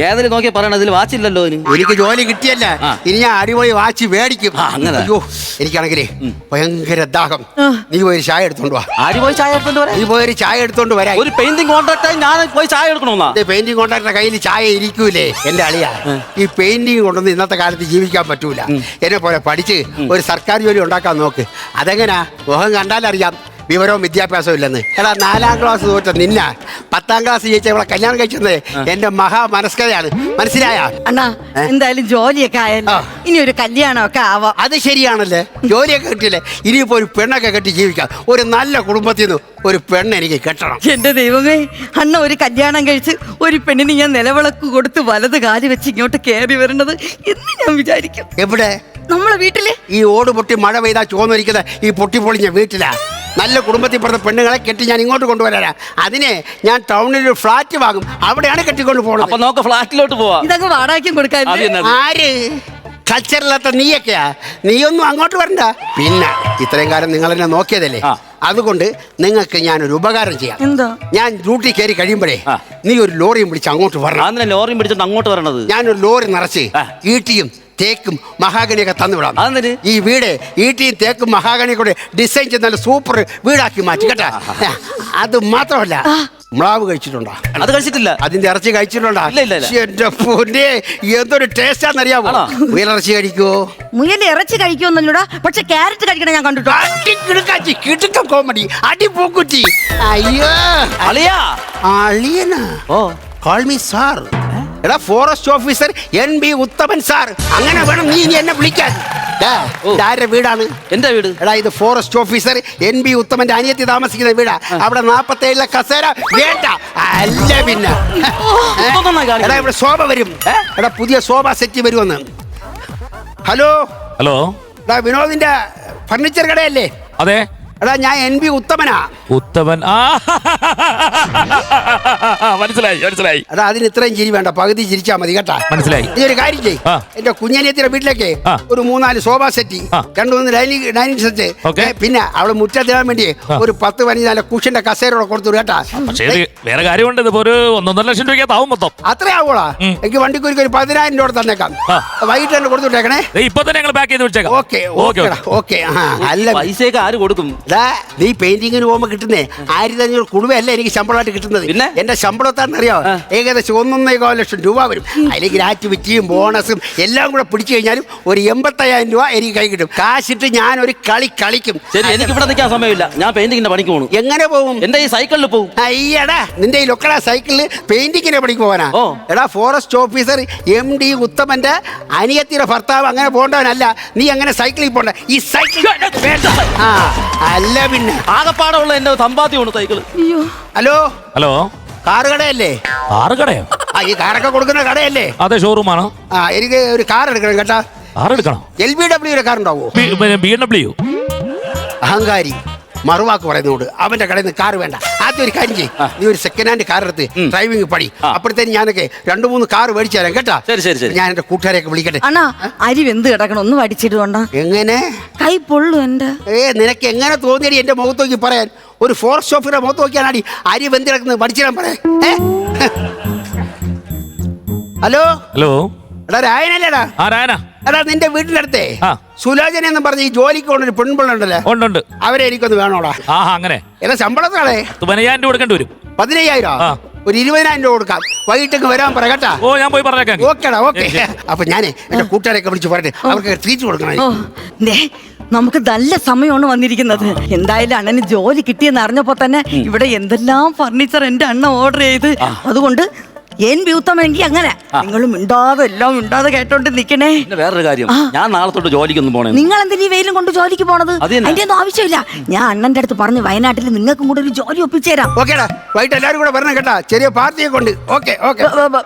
ഏതിൽ നോക്കി പറയണ ഇതിൽ വാച്ചില്ലല്ലോ എനിക്ക് ജോലി കിട്ടിയല്ല ഇനി ഞാൻ അടിപൊളി വാച്ച് മേടിക്കും. അങ്ങനെ. അയ്യോ എനിക്കാണെങ്കിലേ ഭയങ്കര ദാഹം. നീ പോയി ചായ എടുത്തോണ്ട് വാ. ആര് പോയി ചായ എടുത്തോണ്ട് വരാ? നീ പോയി ചായ എടുത്തോണ്ട് വരാ. ഒരു പെയിന്റിംഗ് കോൺട്രാക്ട് ഞാൻ പോയി ചായ എടുക്കണോന്നാ? പെയിന്റിംഗ് കോൺട്രാക്ടറുടെ കയ്യിൽ ചായ ഇരിക്കൂലേ എന്റെ അളിയാ. ഈ പെയിന്റിംഗ് കൊണ്ടൊന്നും ഇന്നത്തെ കാലത്ത് ജീവിക്കാൻ പറ്റൂല. എന്നെ പോലെ പഠിച്ച് ഒരു സർക്കാർ ജോലി ഉണ്ടാക്കാൻ നോക്ക്. അതെങ്ങനാ? മുഖം കണ്ടാലറിയാം വിവരവും വിദ്യാഭ്യാസവും ഇല്ലെന്ന്. എടാ 4ാം ക്ലാസ് തോറ്റ നിന്ന 10ാം ക്ലാസ് ജയിച്ച ഇവിടെ കല്യാണം കഴിച്ചത് എന്റെ മഹാ മനസ്കതയാണ്. മനസ്സിലായ അണ്ണാ? എന്തായാലും ജോലിയൊക്കെ ആയല്ലോ, ഇനി ഒരു കല്യാണമൊക്കെ ആവാം. അത് ശരിയാണല്ലേ, ജോലിയൊക്കെ കിട്ടിയില്ലേ, ഇനിയിപ്പോ ഒരു പെണ്ണൊക്കെ കെട്ടി ജീവിക്കാം. ഒരു നല്ല കുടുംബത്തിൽ നിന്ന് ഒരു പെണ്ണ് എനിക്ക് കെട്ടണം. എന്റെ ദൈവമേ, അണ്ണ ഒരു കല്യാണം കഴിച്ച് ഒരു പെണ്ണിന് ഞാൻ നിലവിളക്ക് കൊടുത്ത് വലത് കാല് വെച്ച് ഇങ്ങോട്ട് കയറി വരേണ്ടത് എന്ന് ഞാൻ വിചാരിക്കും. എവിടെ? നമ്മളെ വീട്ടില്. ഈ ഓട് പൊട്ടി മഴ പെയ്താ ചോന്നിരിക്കുന്ന ഈ പൊട്ടിപ്പൊളിഞ്ഞ വീട്ടിലാ. നല്ല കുടുംബത്തിൽ പറഞ്ഞ പെണ്ണുങ്ങളെ കെട്ടി ഞാൻ ഇങ്ങോട്ട് കൊണ്ടുവരാനാ. അതിനെ ഞാൻ ടൗണിൽ ഒരു ഫ്ലാറ്റ് വാങ്ങും, അവിടെയാണ് കെട്ടിക്കൊണ്ട് പോകുന്നത്. അപ്പൊ നമുക്ക് ഫ്ലാറ്റിലോട്ട് പോവാം. ഇതങ്ങ് വാടകയ്ക്കും കൊടുക്കാൻ. ആര് കൾച്ചറില്ലാത്ത നീയൊക്കെയാ? നീയൊന്നും അങ്ങോട്ട് വരണ്ട. പിന്നെ ഇത്രയും കാലം നിങ്ങൾ എന്നെ നോക്കിയതല്ലേ, അതുകൊണ്ട് നിങ്ങൾക്ക് ഞാനൊരു ഉപകാരം ചെയ്യാം. എന്താ? ഞാൻ ഡ്യൂട്ടി കയറി കഴിയുമ്പോഴേ നീ ഒരു ലോറിയും പിടിച്ച് അങ്ങോട്ട് വരണം. ലോറിയും പിടിച്ചിട്ട് അങ്ങോട്ട് വരണത്? ഞാനൊരു ലോറി നിറച്ച് ഈട്ടിയും തേക്കും മഹാഗണിയൊക്കെ തന്നുവിടാം. ഈ വീട് ഈട്ടിയും തേക്കും മഹാഗണിയും കൂടെ ഡിസൈൻ ചെയ്ത് നല്ല സൂപ്പർ വീടാക്കി മാറ്റി കേട്ടാ. അത് മാത്രമല്ല, മ്ലാവ് കഴിച്ചിട്ടുണ്ടോ? അത് കഴിച്ചിട്ടില്ല. അതിന്റെ ഇറച്ചി കഴിച്ചിട്ടുണ്ടോ? എന്റെ പൊന്നെ എന്തൊരു ടേസ്റ്റാന്നറിയാമോ? മുയലിറച്ചി കഴിക്കുവോ? മുയൽ ഇറച്ചി കഴിക്കുമെന്നല്ലൂടാ, പക്ഷെ ക്യാരറ്റ് കഴിക്കണം ഞാൻ കണ്ടിട്ടുണ്ട്. കിടുക്കം കോമഡി, അടിപൂക്കുറ്റി. അയ്യോ അളിയാ. അളിയനാ? ഓ കോൾ മീ സാർ. എടാ ഫോറസ്റ്റ് ഓഫീസർ NB ഉത്തമൻ സാർ, അങ്ങനെ വേണം നീ എന്നെ വിളിക്കാൻ. ആരുടെ വീടാണ്? എന്റെ വീട്. എടാ ഇത് ഫോറസ്റ്റ് ഓഫീസർ NB ഉത്തമന്റെ അനിയത്തി താമസിക്കുന്ന വീടാ. അവിടെ 47 കസേര വേണ്ട. അല്ല പിന്നെ എടാ ഇവിടെ ശോഭ വരും. എടാ പുതിയ ശോഭ സെറ്റ് വരുമെന്ന്. ഹലോ ഹലോ, എടാ വിനോദിന്റെ ഫർണിച്ചർ കടയല്ലേ? അതെ. എടാ ഞാൻ NB ഉത്തമനാ. ഉത്തമൻ. മനസ്സിലായി മനസ്സിലായി. എടാ അതിന് ഇത്രയും ചിരി വേണ്ട, പകുതി ചിരിച്ചാ മതി കേട്ടാ. മനസ്സിലായി. നീ ഒരു കാര്യം ചെയ്യ്, എന്റെ കുഞ്ഞനിയത്തിന്റെ വീട്ടിലേക്ക് ഒരു 3-4 സോഫ സെറ്റ്, 2-3 ഡൈനിങ് സെറ്റ്, പിന്നെ അവള് മുറ്റത്തിടാൻ വേണ്ടി ഒരു 10-15 കുഷ്യന്റെ കസേരയോടെ കൊടുത്തു കേട്ടാ. പക്ഷേ വേറെ കാര്യമുണ്ട്, ഇതിപ്പോ ഒരു 1.5 ലക്ഷം രൂപയ്ക്ക് ആവും മൊത്തം. അത്രേ ആവോളാ? എനിക്ക് വണ്ടിക്കൂലിക്ക് ഒരു 10,000 രൂപ തന്നേക്കാം. വൈകിട്ട് തന്നെ കൊടുത്തുവിട്ടേക്കണേ. ഇപ്പൊ തന്നെ ഞങ്ങൾ പാക്ക് ചെയ്ത് വെച്ചേക്കാം. Okay okay. അല്ല പൈസയൊക്കെ ആര് കൊടുക്കും? നീ പെയിന്റിങ്ങിന് പോകുമ്പോ കിട്ടുന്നേ 1500 കുടുംബമല്ല എനിക്ക് ശമ്പളമായിട്ട് കിട്ടുന്നത്. എന്റെ ശമ്പളം എത്താന്നറിയോ? ഏകദേശം 1.25 ലക്ഷം രൂപ വരും. അതിൽ ഗ്രാറ്റുവിറ്റിയും ബോണസും എല്ലാം കൂടെ പിടിച്ചു കഴിഞ്ഞാലും ഒരു 85,000 രൂപ എനിക്ക് കൈ കിട്ടും. കാശിട്ട് ഞാൻ ഒരു കളി കളിക്കും. ശരി, എനിക്ക് ഇവിടെ നിൽക്കാൻ സമയമില്ല, ഞാൻ പെയിന്റിങ്ങിന്റെ പണിക്ക് പോകും. എങ്ങനെ പോകും? എന്റെ ഈ സൈക്കിളിൽ പോകും. അയ്യടാ, നിന്റെ ഈ ലൊക്കട സൈക്കിളിൽ പെയിന്റിങ്ങിനെ പണിക്ക് പോകാനാ? എടാ ഫോറസ്റ്റ് ഓഫീസർ MD ഉത്തമന്റെ അനിയത്തിയുടെ ഭർത്താവ് അങ്ങനെ പോകേണ്ടവനല്ല. നീ അങ്ങനെ സൈക്കിളിൽ പോണ്ട. ഈ സൈക്കിൾ അല്ല പിന്നെ ആകപ്പാടുള്ള എന്റെ സമ്പാദ്യമാണ് സൈക്കിൾ. ഹലോ ഹലോ, കാറ് കടയല്ലേ? കാറ് കടയോ? ഈ കാറൊക്കെ കൊടുക്കുന്ന കടയല്ലേ? അതെ, ഷോറൂമാണോ? എനിക്ക് ഒരു കാർ എടുക്കണം കേട്ടാ. കാർ എടുക്കണം? LBW കാർ ഉണ്ടാവോ? BMW. അഹങ്കാരി മറുവാക്ക് പറയുന്നോട് അവന്റെ കടയിൽ നിന്ന് കാർ വേണ്ട. ആദ്യം ഒരു കാര്യം ചെയ്യും, നീ ഒരു സെക്കൻഡ് ഹാൻഡ് കാർ എടുത്ത് ഡ്രൈവിംഗ് പഠി. അപ്പോഴത്തേന് ഞാനൊക്കെ 2-3 കാർ മേടിച്ചു തരാം കേട്ടാ. ഞാൻ എന്റെ കൂട്ടുകാരെയൊക്കെ വിളിക്കട്ടെ. അണ്ണാ അരി വെന്ത് കിടക്കണം, ഒന്ന് വടിച്ചിടുകൊണ്ടാ. എങ്ങനെ? കൈ പൊള്ളു എന്റെ. നിനക്ക് എങ്ങനെ തോന്നിയടി എന്റെ മുഖത്ത് നോക്കി പറയാൻ? ഒരു ഫോറസ്റ്റ് ഓഫീസറുടെ മുഖത്ത് നോക്കിയാണടി അരി വെന്ത് കിടക്കുന്നത് പഠിച്ചിടാൻ പറയാൻ. ഹലോ ഹലോ, എടാ രായനല്ലേടാ? എടാ നിന്റെ വീട്ടിന്റെ അടുത്തേ സുലോചന എന്ന് പറഞ്ഞ ഈ ജോലിക്ക് കൊണ്ടൊരു പെൺപിള്ളുണ്ടല്ലോ, ഉണ്ട്. അവരെ എനിക്കൊന്ന് വേണോടാ. അങ്ങനെ എന്നാ ശമ്പളത്താളെ 15,000 രൂപ കൊടുക്കേണ്ടി വരും. 15,000? ഒരു 20,000 രൂപ കൊടുക്കാം. വൈകിട്ടൊക്കെ വരാൻ പറ കേട്ടാ. ഓ ഞാൻ പോയി പറഞ്ഞേക്കാം. ഓക്കേടാ ഓക്കെ. അപ്പൊ ഞാനേ എന്റെ കൂട്ടുകാരെയൊക്കെ വിളിച്ച് പറയട്ടെ, അവർക്ക് ട്രീറ്റ് കൊടുക്കണം. നമുക്ക് നല്ല സമയമാണ് വന്നിരിക്കുന്നത്. എന്തായാലും അണ്ണന് ജോലി കിട്ടിയെന്ന് അറിഞ്ഞപ്പോ തന്നെ ഇവിടെ എന്തെല്ലാം ഫർണിച്ചർ എന്റെ അണ്ണ ഓർഡർ ചെയ്ത്. അതുകൊണ്ട് NB ഉത്തമെങ്കിൽ അങ്ങനെ നിങ്ങൾ മിണ്ടാതെ എല്ലാം മിണ്ടാതെ കേട്ടോണ്ട് നിക്കണേ. വേറൊരു കാര്യം, ഞാൻ നാളെ തൊട്ട് ജോലിക്കൊന്നും പോണേ. നിങ്ങൾ എന്തിനാ ഈ വെയിലും കൊണ്ട് ജോലിക്ക് പോണത്? അതിന്റെ ഒന്നും ആവശ്യമില്ല. ഞാൻ അണ്ണന്റെ അടുത്ത് പറഞ്ഞു വയനാട്ടിൽ നിങ്ങൾക്കും കൂടെ ഒരു ജോലി ഒപ്പിച്ചേരാം. ഓക്കേടാ, വൈകിട്ട് എല്ലാവരും കൂടെ വരണം കേട്ടാ. ചെറിയ പാർട്ടിയെ കൊണ്ട്. Okay okay.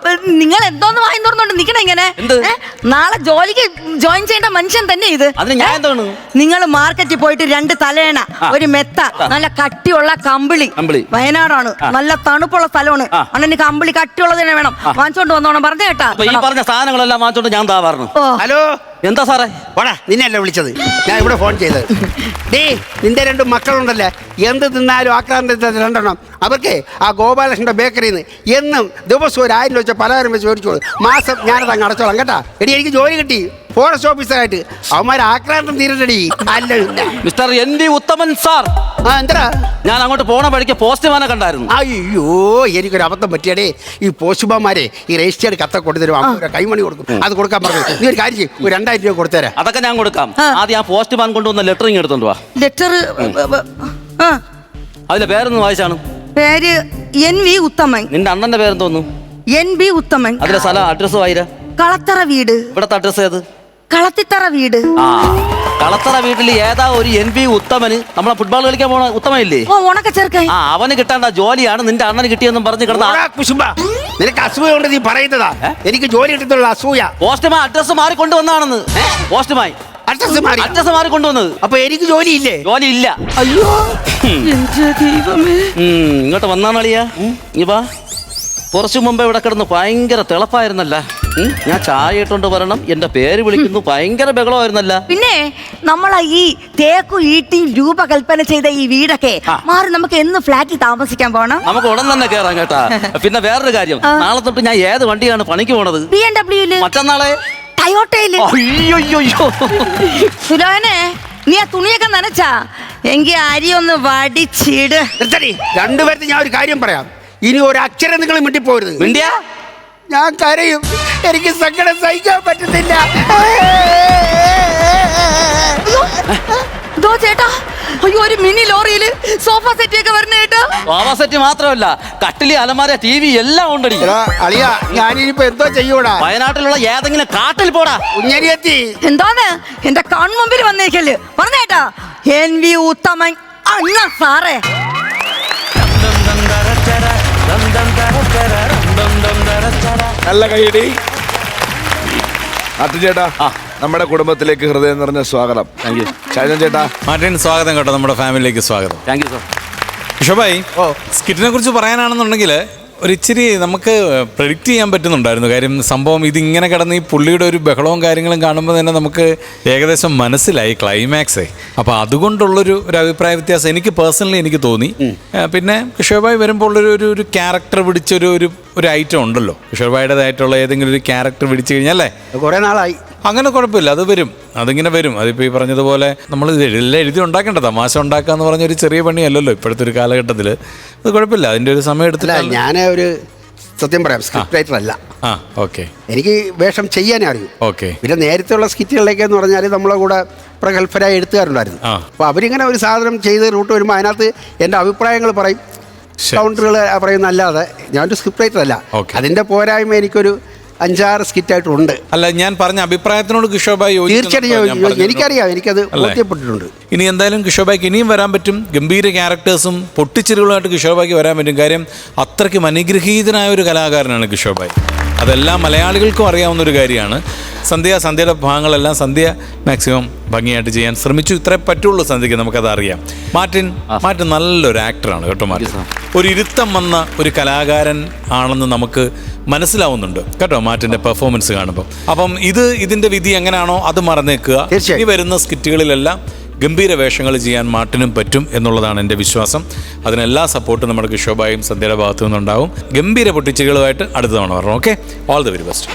നിങ്ങൾ എന്തോന്ന് വായി തുറന്നോണ്ട് നിക്കണേ ഇങ്ങനെ? നാളെ ജോലിക്ക് ജോയിൻ ചെയ്യേണ്ട മനുഷ്യൻ തന്നെ ഇത്. നിങ്ങൾ മാർക്കറ്റിൽ പോയിട്ട് 2 തലേണ, ഒരു മെത്ത, നല്ല കട്ടിയുള്ള കമ്പിളി. വയനാടാണ്, നല്ല തണുപ്പുള്ള സ്ഥലമാണ്. അണ്ണന് കമ്പിളി കട്ടിയുള്ളത് വേണം. വാങ്ങിച്ചോണ്ട് വന്നോണം പറഞ്ഞു കേട്ടാ. ഈ പറഞ്ഞ സാധനങ്ങളെല്ലാം വാങ്ങിച്ചോണ്ട് ഞാൻ താ പറഞ്ഞു. ഹലോ, എന്താ സാറേ? വാടാ, നിന്നെയല്ല വിളിച്ചത്, ഞാൻ ഇവിടെ ഫോൺ ചെയ്തത്. ഡേ, നിന്റെ 2 മക്കളുണ്ടല്ലേ, എന്ത് തിന്നാലും ആക്രാന്തത്തെ 2 എണ്ണം. അവർക്ക് ആ ഗോപാലകൃഷ്ണന്റെ ബേക്കറിയിൽ നിന്ന് എന്നും ദിവസം 1000 വെച്ച പലഹാരം വെച്ച് മേടിച്ചോളൂ. മാസം ഞാനത് അങ്ങ് അടച്ചോളാം കേട്ടാ. എടി, എനിക്ക് ജോലി കിട്ടി ഫോറസ്റ്റ് ഓഫീസറായിട്ട്. അവന്മാർ ആക്രാന്തം തീരണ്ടടി. അല്ല മിസ്റ്റർ NV ഉത്തമൻ സാർ. എന്താ? ഞാൻ അങ്ങോട്ട് പോണ വഴിക്ക് പോസ്റ്റ്മാനെ കണ്ടായിരുന്നു. അയ്യോ, എനിക്കൊരു അബദ്ധം പറ്റിയടേ. ഈ പോസ്റ്റ്മാന്മാരെ ഈ രജിസ്റ്റേർഡ് കത്ത കൊടുത്തരും, കൈമണി കൊടുക്കും. അത് കൊടുക്കാൻ പറഞ്ഞു. നീ ഒരു കാര്യം ചെയ്യും, ഒരു 2000 രൂപ കൊടുത്തേരാ. അതൊക്കെ ഞാൻ കൊടുക്കാം. ആദ്യം ആ പോസ്റ്റ്മാൻ കൊണ്ടുവന്ന ലെറ്ററിങ് എടുത്തോണ്ട് വാ. ലെറ്റർ അതിന്റെ പേരൊന്ന് വായിച്ചാണ്. പേര് NV ഉത്തമൻ. നിന്റെ അണ്ണന്റെ പേരെന്തോന്നു? NB ഉത്തമൻ. അതിലെ സ്ഥലം അഡ്രസ് വായിരാ. കളത്തറ വീട്. ഇവിടത്തെ അഡ്രസ് ഏത്? കളത്തിത്തറ വീട്. ആ, കളത്തറ വീട്ടിൽ ഏതാ ഒരു NB ഉത്തമന് നമ്മളെ ഫുട്ബോൾ കളിക്കാൻ പോണ ഉത്തമല്ലേ? ഉണക്ക ചെറുക്കൻ. ആ, അവന് കിട്ടേണ്ട ജോലിയാണ് നിന്റെ അണ്ണന് കിട്ടിയെന്നും പറഞ്ഞ് കിടന്ന. നിനക്ക് അസൂയ കൊണ്ട് നീ പറയുന്നതാ. എനിക്ക് ജോലി കിട്ടുന്നുള്ള അസൂയ. പോസ്റ്റ്മാൻ അഡ്രസ് മാറി കൊണ്ടുവന്നാണെന്ന്. പോസ്റ്റ്മാൻ അഡ്രസ് മാറി കൊണ്ടുവന്നത്. അപ്പൊ എനിക്ക് ജോലിയില്ലേ? ജോലി ഇല്ല. അയ്യോ, എന്റെ ദൈവമേ. ഇങ്ങോട്ട് വന്നാണളിയാ. നീ വാ. കുറച്ചു മുമ്പ് ഇവിടെ കിടന്ന് ഭയങ്കര തിളപ്പായിരുന്നല്ല. ഞാൻ ചായ ഇട്ടോണ്ട് വരണം, എന്റെ പേര് വിളിക്കുന്നു, ഭയങ്കര ബഹളമായിരുന്നല്ല. പിന്നെ നമ്മളെ ഈ തേക്കു ഈട്ടിയും രൂപകൽപ്പന ചെയ്ത ഈ വീടൊക്കെ മാറി നമുക്ക് എന്ന് ഫ്ലാറ്റിൽ താമസിക്കാൻ പോണം. നമുക്ക് ഉടൻ തന്നെ കേറാം കേട്ടാ. പിന്നെ വേറൊരു കാര്യം, നാളെ തൊട്ട് ഞാൻ ഏത് വണ്ടിയാണ് പണിക്ക് പോണത്? BMW. മറ്റന്നാളെ ടയോട്ടയില്. അയ്യോ, സുലോനെ, നീ ആ തുണിയൊക്കെ നനച്ചാ? എങ്കി അരി ഒന്ന് വടിച്ചിട്. രണ്ടുപേർക്ക് ഞാൻ ഒരു കാര്യം പറയാം. ഇനി ഒരു അക്ഷരം നിങ്ങൾ മിണ്ടിപ്പോരുത്. മിണ്ടിയാ ഞാൻ കരയും. എനിക്ക് സങ്കടം സഹിക്കാൻ പറ്റുന്നില്ല. ചേട്ടാ, അയ്യോ, ഒരു മിനി ലോറിയില് സോഫ സെറ്റ് ഒക്കെ വരണ കേട്ടോ. സോഫ സെറ്റ് മാത്രമല്ല, കട്ടില്, അലമാര, TV എല്ലാം ഉണ്ടടി. അളിയാ, ഞാനിപ്പോ എന്തോ ചെയ്യൂടാ? വയനാട്ടിലുള്ള ഏതെങ്കിലും കാട്ടിൽ പോടാ. കുഞ്ഞരിയെത്തി. എന്താണ് എന്റെ കൺമുമ്പിൽ വന്നേക്കല്? പറഞ്ഞേട്ടാ, NV ഉത്തമൻ അണ്ണ സാറേ. നല്ല കൈയടി. ചേട്ടാ, നമ്മുടെ കുടുംബത്തിലേക്ക് ഹൃദയം നിറഞ്ഞ സ്വാഗതം. ഷാജൻ ചേട്ടാ. മാർട്ടിൻ, സ്വാഗതം കേട്ടോ, നമ്മുടെ ഫാമിലിയിലേക്ക് സ്വാഗതം. Thank you sir. കിഷോഭായി, സ്കിറ്റിനെ കുറിച്ച് പറയാനാണെന്നുണ്ടെങ്കിൽ ഒരിച്ചിരി നമുക്ക് പ്രെഡിക്റ്റ് ചെയ്യാൻ പറ്റുന്നുണ്ടായിരുന്നു. കാര്യം സംഭവം ഇതിങ്ങനെ കിടന്ന് ഈ പുള്ളിയുടെ ഒരു ബഹളവും കാര്യങ്ങളും കാണുമ്പോൾ തന്നെ നമുക്ക് ഏകദേശം മനസ്സിലായി ക്ലൈമാക്സേ. അപ്പോൾ അതുകൊണ്ടുള്ളൊരു അഭിപ്രായ വ്യത്യാസം എനിക്ക് പേഴ്സണലി എനിക്ക് തോന്നി. പിന്നെ കിഷോർഭായ് വരുമ്പോൾ ഒരു ക്യാരക്ടർ പിടിച്ചൊരു ഐറ്റം ഉണ്ടല്ലോ, കിഷോർഭായുടേതായിട്ടുള്ള ഏതെങ്കിലും ഒരു ക്യാരക്ടർ പിടിച്ചു കഴിഞ്ഞാൽ അല്ലേ, കുറേ നാളായി. അങ്ങനെ കുഴപ്പമില്ല, അത് വരും, അതിങ്ങനെ വരും. അതിപ്പോൾ ഈ പറഞ്ഞതുപോലെ നമ്മൾ എല്ലാം എഴുതി ഉണ്ടാക്കേണ്ട, തമാശ ഉണ്ടാക്കുക എന്ന് പറഞ്ഞൊരു ചെറിയ പണിയല്ലല്ലോ ഇപ്പോഴത്തെ ഒരു കാലഘട്ടത്തിൽ. അത് കുഴപ്പമില്ല, അതിൻ്റെ ഒരു സമയം എടുത്തില്ല. ഞാൻ ഒരു സത്യം പറയാം, സ്ക്രിപ്റ്റ് റൈറ്റർ അല്ല. ഓക്കെ. എനിക്ക് വേഷം ചെയ്യാനേ അറിയൂ. ഓക്കെ. പിന്നെ നേരത്തെയുള്ള സ്കിറ്റുകളിലേക്കെന്ന് പറഞ്ഞാൽ നമ്മളെ കൂടെ പ്രഗത്ഭരായ എഴുത്തുകാരുണ്ടായിരുന്നു. അപ്പോൾ അവരിങ്ങനെ ഒരു സാധനം ചെയ്ത് റൂട്ട് വരുമ്പോൾ അതിനകത്ത് എൻ്റെ അഭിപ്രായങ്ങൾ പറയും, കൗണ്ടറുകൾ പറയുന്നല്ലാതെ ഞാനൊരു സ്ക്രിപ്റ്റ് റൈറ്റർ അല്ല. അതിൻ്റെ പോരായ്മ എനിക്കൊരു 5-6 സ്കിറ്റായിട്ടുണ്ട്. അല്ല, ഞാൻ പറഞ്ഞ അഭിപ്രായത്തിനോട് കിഷോർഭായ് തീർച്ചയായിട്ടും എനിക്കറിയാം, എനിക്കത് ബോധ്യപ്പെട്ടിട്ടുണ്ട്. ഇനി എന്തായാലും കിഷോർഭായ്ക്ക് ഇനിയും വരാൻ പറ്റും. ഗംഭീര ക്യാരക്ടേഴ്സും പൊട്ടിച്ചിരികളുമായിട്ട് കിഷോർഭായ്ക്ക് വരാൻ പറ്റും. കാര്യം അത്രയ്ക്കും അനുഗ്രഹീതനായ ഒരു കലാകാരനാണ് കിഷോർഭായ്. അതെല്ലാം മലയാളികൾക്കും അറിയാവുന്ന ഒരു കാര്യമാണ്. സന്ധ്യയുടെ ഭാഗങ്ങളെല്ലാം സന്ധ്യ മാക്സിമം ഭംഗിയായിട്ട് ചെയ്യാൻ ശ്രമിച്ചു. ഇത്രേ പറ്റുള്ളൂ സന്ധ്യയ്ക്ക്, നമുക്കത് അറിയാം. മാർട്ടിൻ നല്ലൊരു ആക്ടറാണ് കേട്ടോ. മാർട്ടിൻ ഒരു ഇരുത്തം വന്ന ഒരു കലാകാരൻ ആണെന്ന് നമുക്ക് മനസ്സിലാവുന്നുണ്ട് കേട്ടോ, മാർട്ടിൻ്റെ പെർഫോമൻസ് കാണുമ്പോൾ. അപ്പം ഇതിൻ്റെ വിധി എങ്ങനെയാണോ അത് മറന്നേക്കുക. ഈ വരുന്ന സ്കിറ്റുകളിലെല്ലാം ഗംഭീര വേഷങ്ങൾ ചെയ്യാൻ മാർട്ടിനും പറ്റും എന്നുള്ളതാണ് എൻ്റെ വിശ്വാസം. അതിനെല്ലാ സപ്പോർട്ടും നമ്മുടെ കിഷോർഭായും സന്ധ്യയുടെ ഭാഗത്തു നിന്നുണ്ടാവും. ഗംഭീര പൊട്ടിച്ചുകളുമായിട്ട് അടുത്ത തവണ പറഞ്ഞു. Okay, all the very best.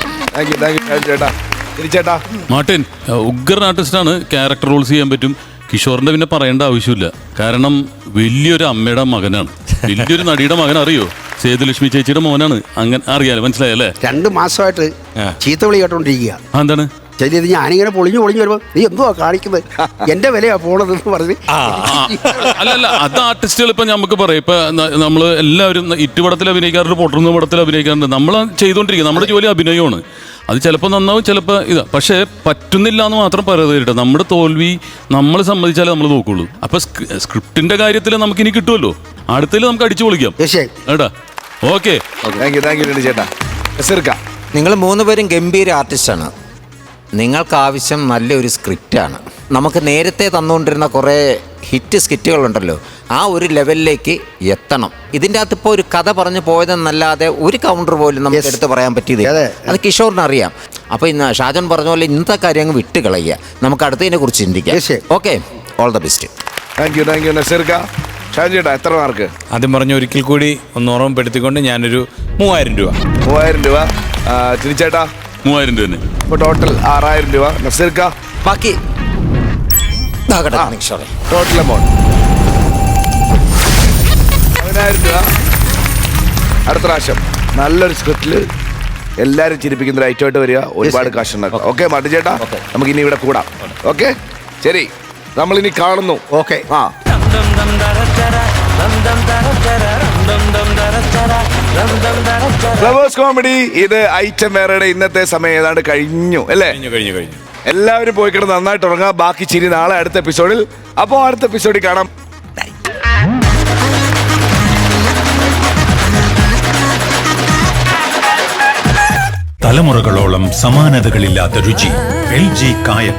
Martin ഉഗ്രൻ ആർട്ടിസ്റ്റാണ്, ക്യാരക്ടർ റോൾസ് ചെയ്യാൻ പറ്റും. കിഷോറിന്റെ പിന്നെ പറയേണ്ട ആവശ്യമില്ല, കാരണം വലിയൊരു അമ്മയുടെ മകനാണ്, വലിയൊരു നടിയുടെ മകൻ. അറിയോ, സേതുലക്ഷ്മി ചേച്ചിയുടെ മോനാണ്. അങ്ങനെ അറിയാലോ, മനസ്സിലായല്ലേ? 2 മാസമായിട്ട് ചീത്ത വിളി കേട്ടോണ്ടിരിക്കുക. എന്താണ് ശരി, ഞാനിങ്ങനെ പൊളിഞ്ഞു വരുമ്പോ നീ എന്തുവാ കാണിക്കുന്നത്, എന്റെ വിലയാ പോണതെന്ന് പറഞ്ഞ്. അല്ല, അത് ആർട്ടിസ്റ്റുകൾ ഇപ്പൊ നമുക്ക് പറയാം. ഇപ്പൊ നമ്മള് എല്ലാവരും ഇട്ടുപടത്തിൽ അഭിനയിക്കാറുണ്ട്, പൊട്ടുന്ന പടത്തിൽ അഭിനയിക്കാറുണ്ട്. നമ്മൾ ചെയ്തുകൊണ്ടിരിക്കുക, നമ്മുടെ ജോലി അഭിനയമാണ്. അത് ചിലപ്പോൾ നന്നാവും, ചിലപ്പോൾ ഇതാ. പക്ഷേ പറ്റുന്നില്ല എന്ന് മാത്രം പറയരുത്. നമ്മുടെ തോൽവി നമ്മൾ സമ്മതിച്ചാലേ നമ്മൾ നോക്കുള്ളൂ. അപ്പൊ സ്ക്രിപ്റ്റിന്റെ കാര്യത്തിൽ നമുക്ക് ഇനി കിട്ടുമല്ലോ, അടുത്തതിൽ നമുക്ക് അടിച്ചു പൊളിക്കാം കേട്ടാ. ഓക്കെ, ചേട്ടാ. നിങ്ങൾ 3 പേരും ഗംഭീര ആർട്ടിസ്റ്റാണ്. നിങ്ങൾക്ക് ആവശ്യം നല്ലൊരു സ്ക്രിപ്റ്റാണ്. നമുക്ക് നേരത്തെ തന്നുകൊണ്ടിരുന്ന കുറേ ഹിറ്റ് സ്കിറ്റുകളുണ്ടല്ലോ, ആ ഒരു ലെവലിലേക്ക് എത്തണം. ഇതിൻ്റെ അകത്ത് ഇപ്പോൾ ഒരു കഥ പറഞ്ഞു പോയതെന്നല്ലാതെ ഒരു കൗണ്ടർ പോലും നമുക്ക് എടുത്ത് പറയാൻ പറ്റിയത് അത് കിഷോറിന് അറിയാം. അപ്പൊ ഇന്ന് ഷാജൻ പറഞ്ഞ പോലെ ഇന്നത്തെ കാര്യം അങ്ങ് വിട്ട് കളയുക, നമുക്ക് അടുത്തതിനെ കുറിച്ച് ചിന്തിക്കാം. Okay, all the best. Thank you നസീർക്ക. ഷാജൻ ചേട്ടാ എത്ര മാർക്ക്? ആദ്യം പറഞ്ഞ ഒരിക്കൽ കൂടി ഒന്ന് ഓർമ്മപ്പെടുത്തിക്കൊണ്ട് ഞാനൊരു 3000 രൂപ. 3000 രൂപ. തിരിച്ചേട്ടാ 3000 രൂപ തന്നെ. ഇപ്പൊ ടോട്ടൽ 6000 രൂപ. നസീർക്ക ബാക്കി ടോട്ടൽ എമൗണ്ട് 10000 രൂപ. അടുത്ത പ്രാവശ്യം നല്ലൊരു സ്ക്രിപ്റ്റില് എല്ലാരും ചിരിപ്പിക്കുന്ന ഒരു ഐറ്റമായിട്ട് വരിക, ഒരുപാട് കാശ് ഉണ്ടാക്കുക. ഓക്കെ മട്ടു ചേട്ടാ, നമുക്ക് ഇനി ഇവിടെ കൂടാം. ഓക്കെ ശരി, നമ്മളിനി കാണുന്നു. ഓക്കെ ആ ഫ്ലവേഴ്സ് കോമഡി ഇത് ഐറ്റം വേറെ ഇന്നത്തെ സമയം ഏതാണ്ട് കഴിഞ്ഞു അല്ലേ? കഴിഞ്ഞു. എല്ലാവരും പോയി കിടന്ന് നന്നായിട്ട് ഉറങ്ങാം. ബാക്കി ചിരി നാളെ അടുത്ത എപ്പിസോഡിൽ. അപ്പോൾ അടുത്ത എപ്പിസോഡിൽ കാണാം. തലമുറകളോളം സമാനതകളില്ലാത്ത രുചി. LG കായം.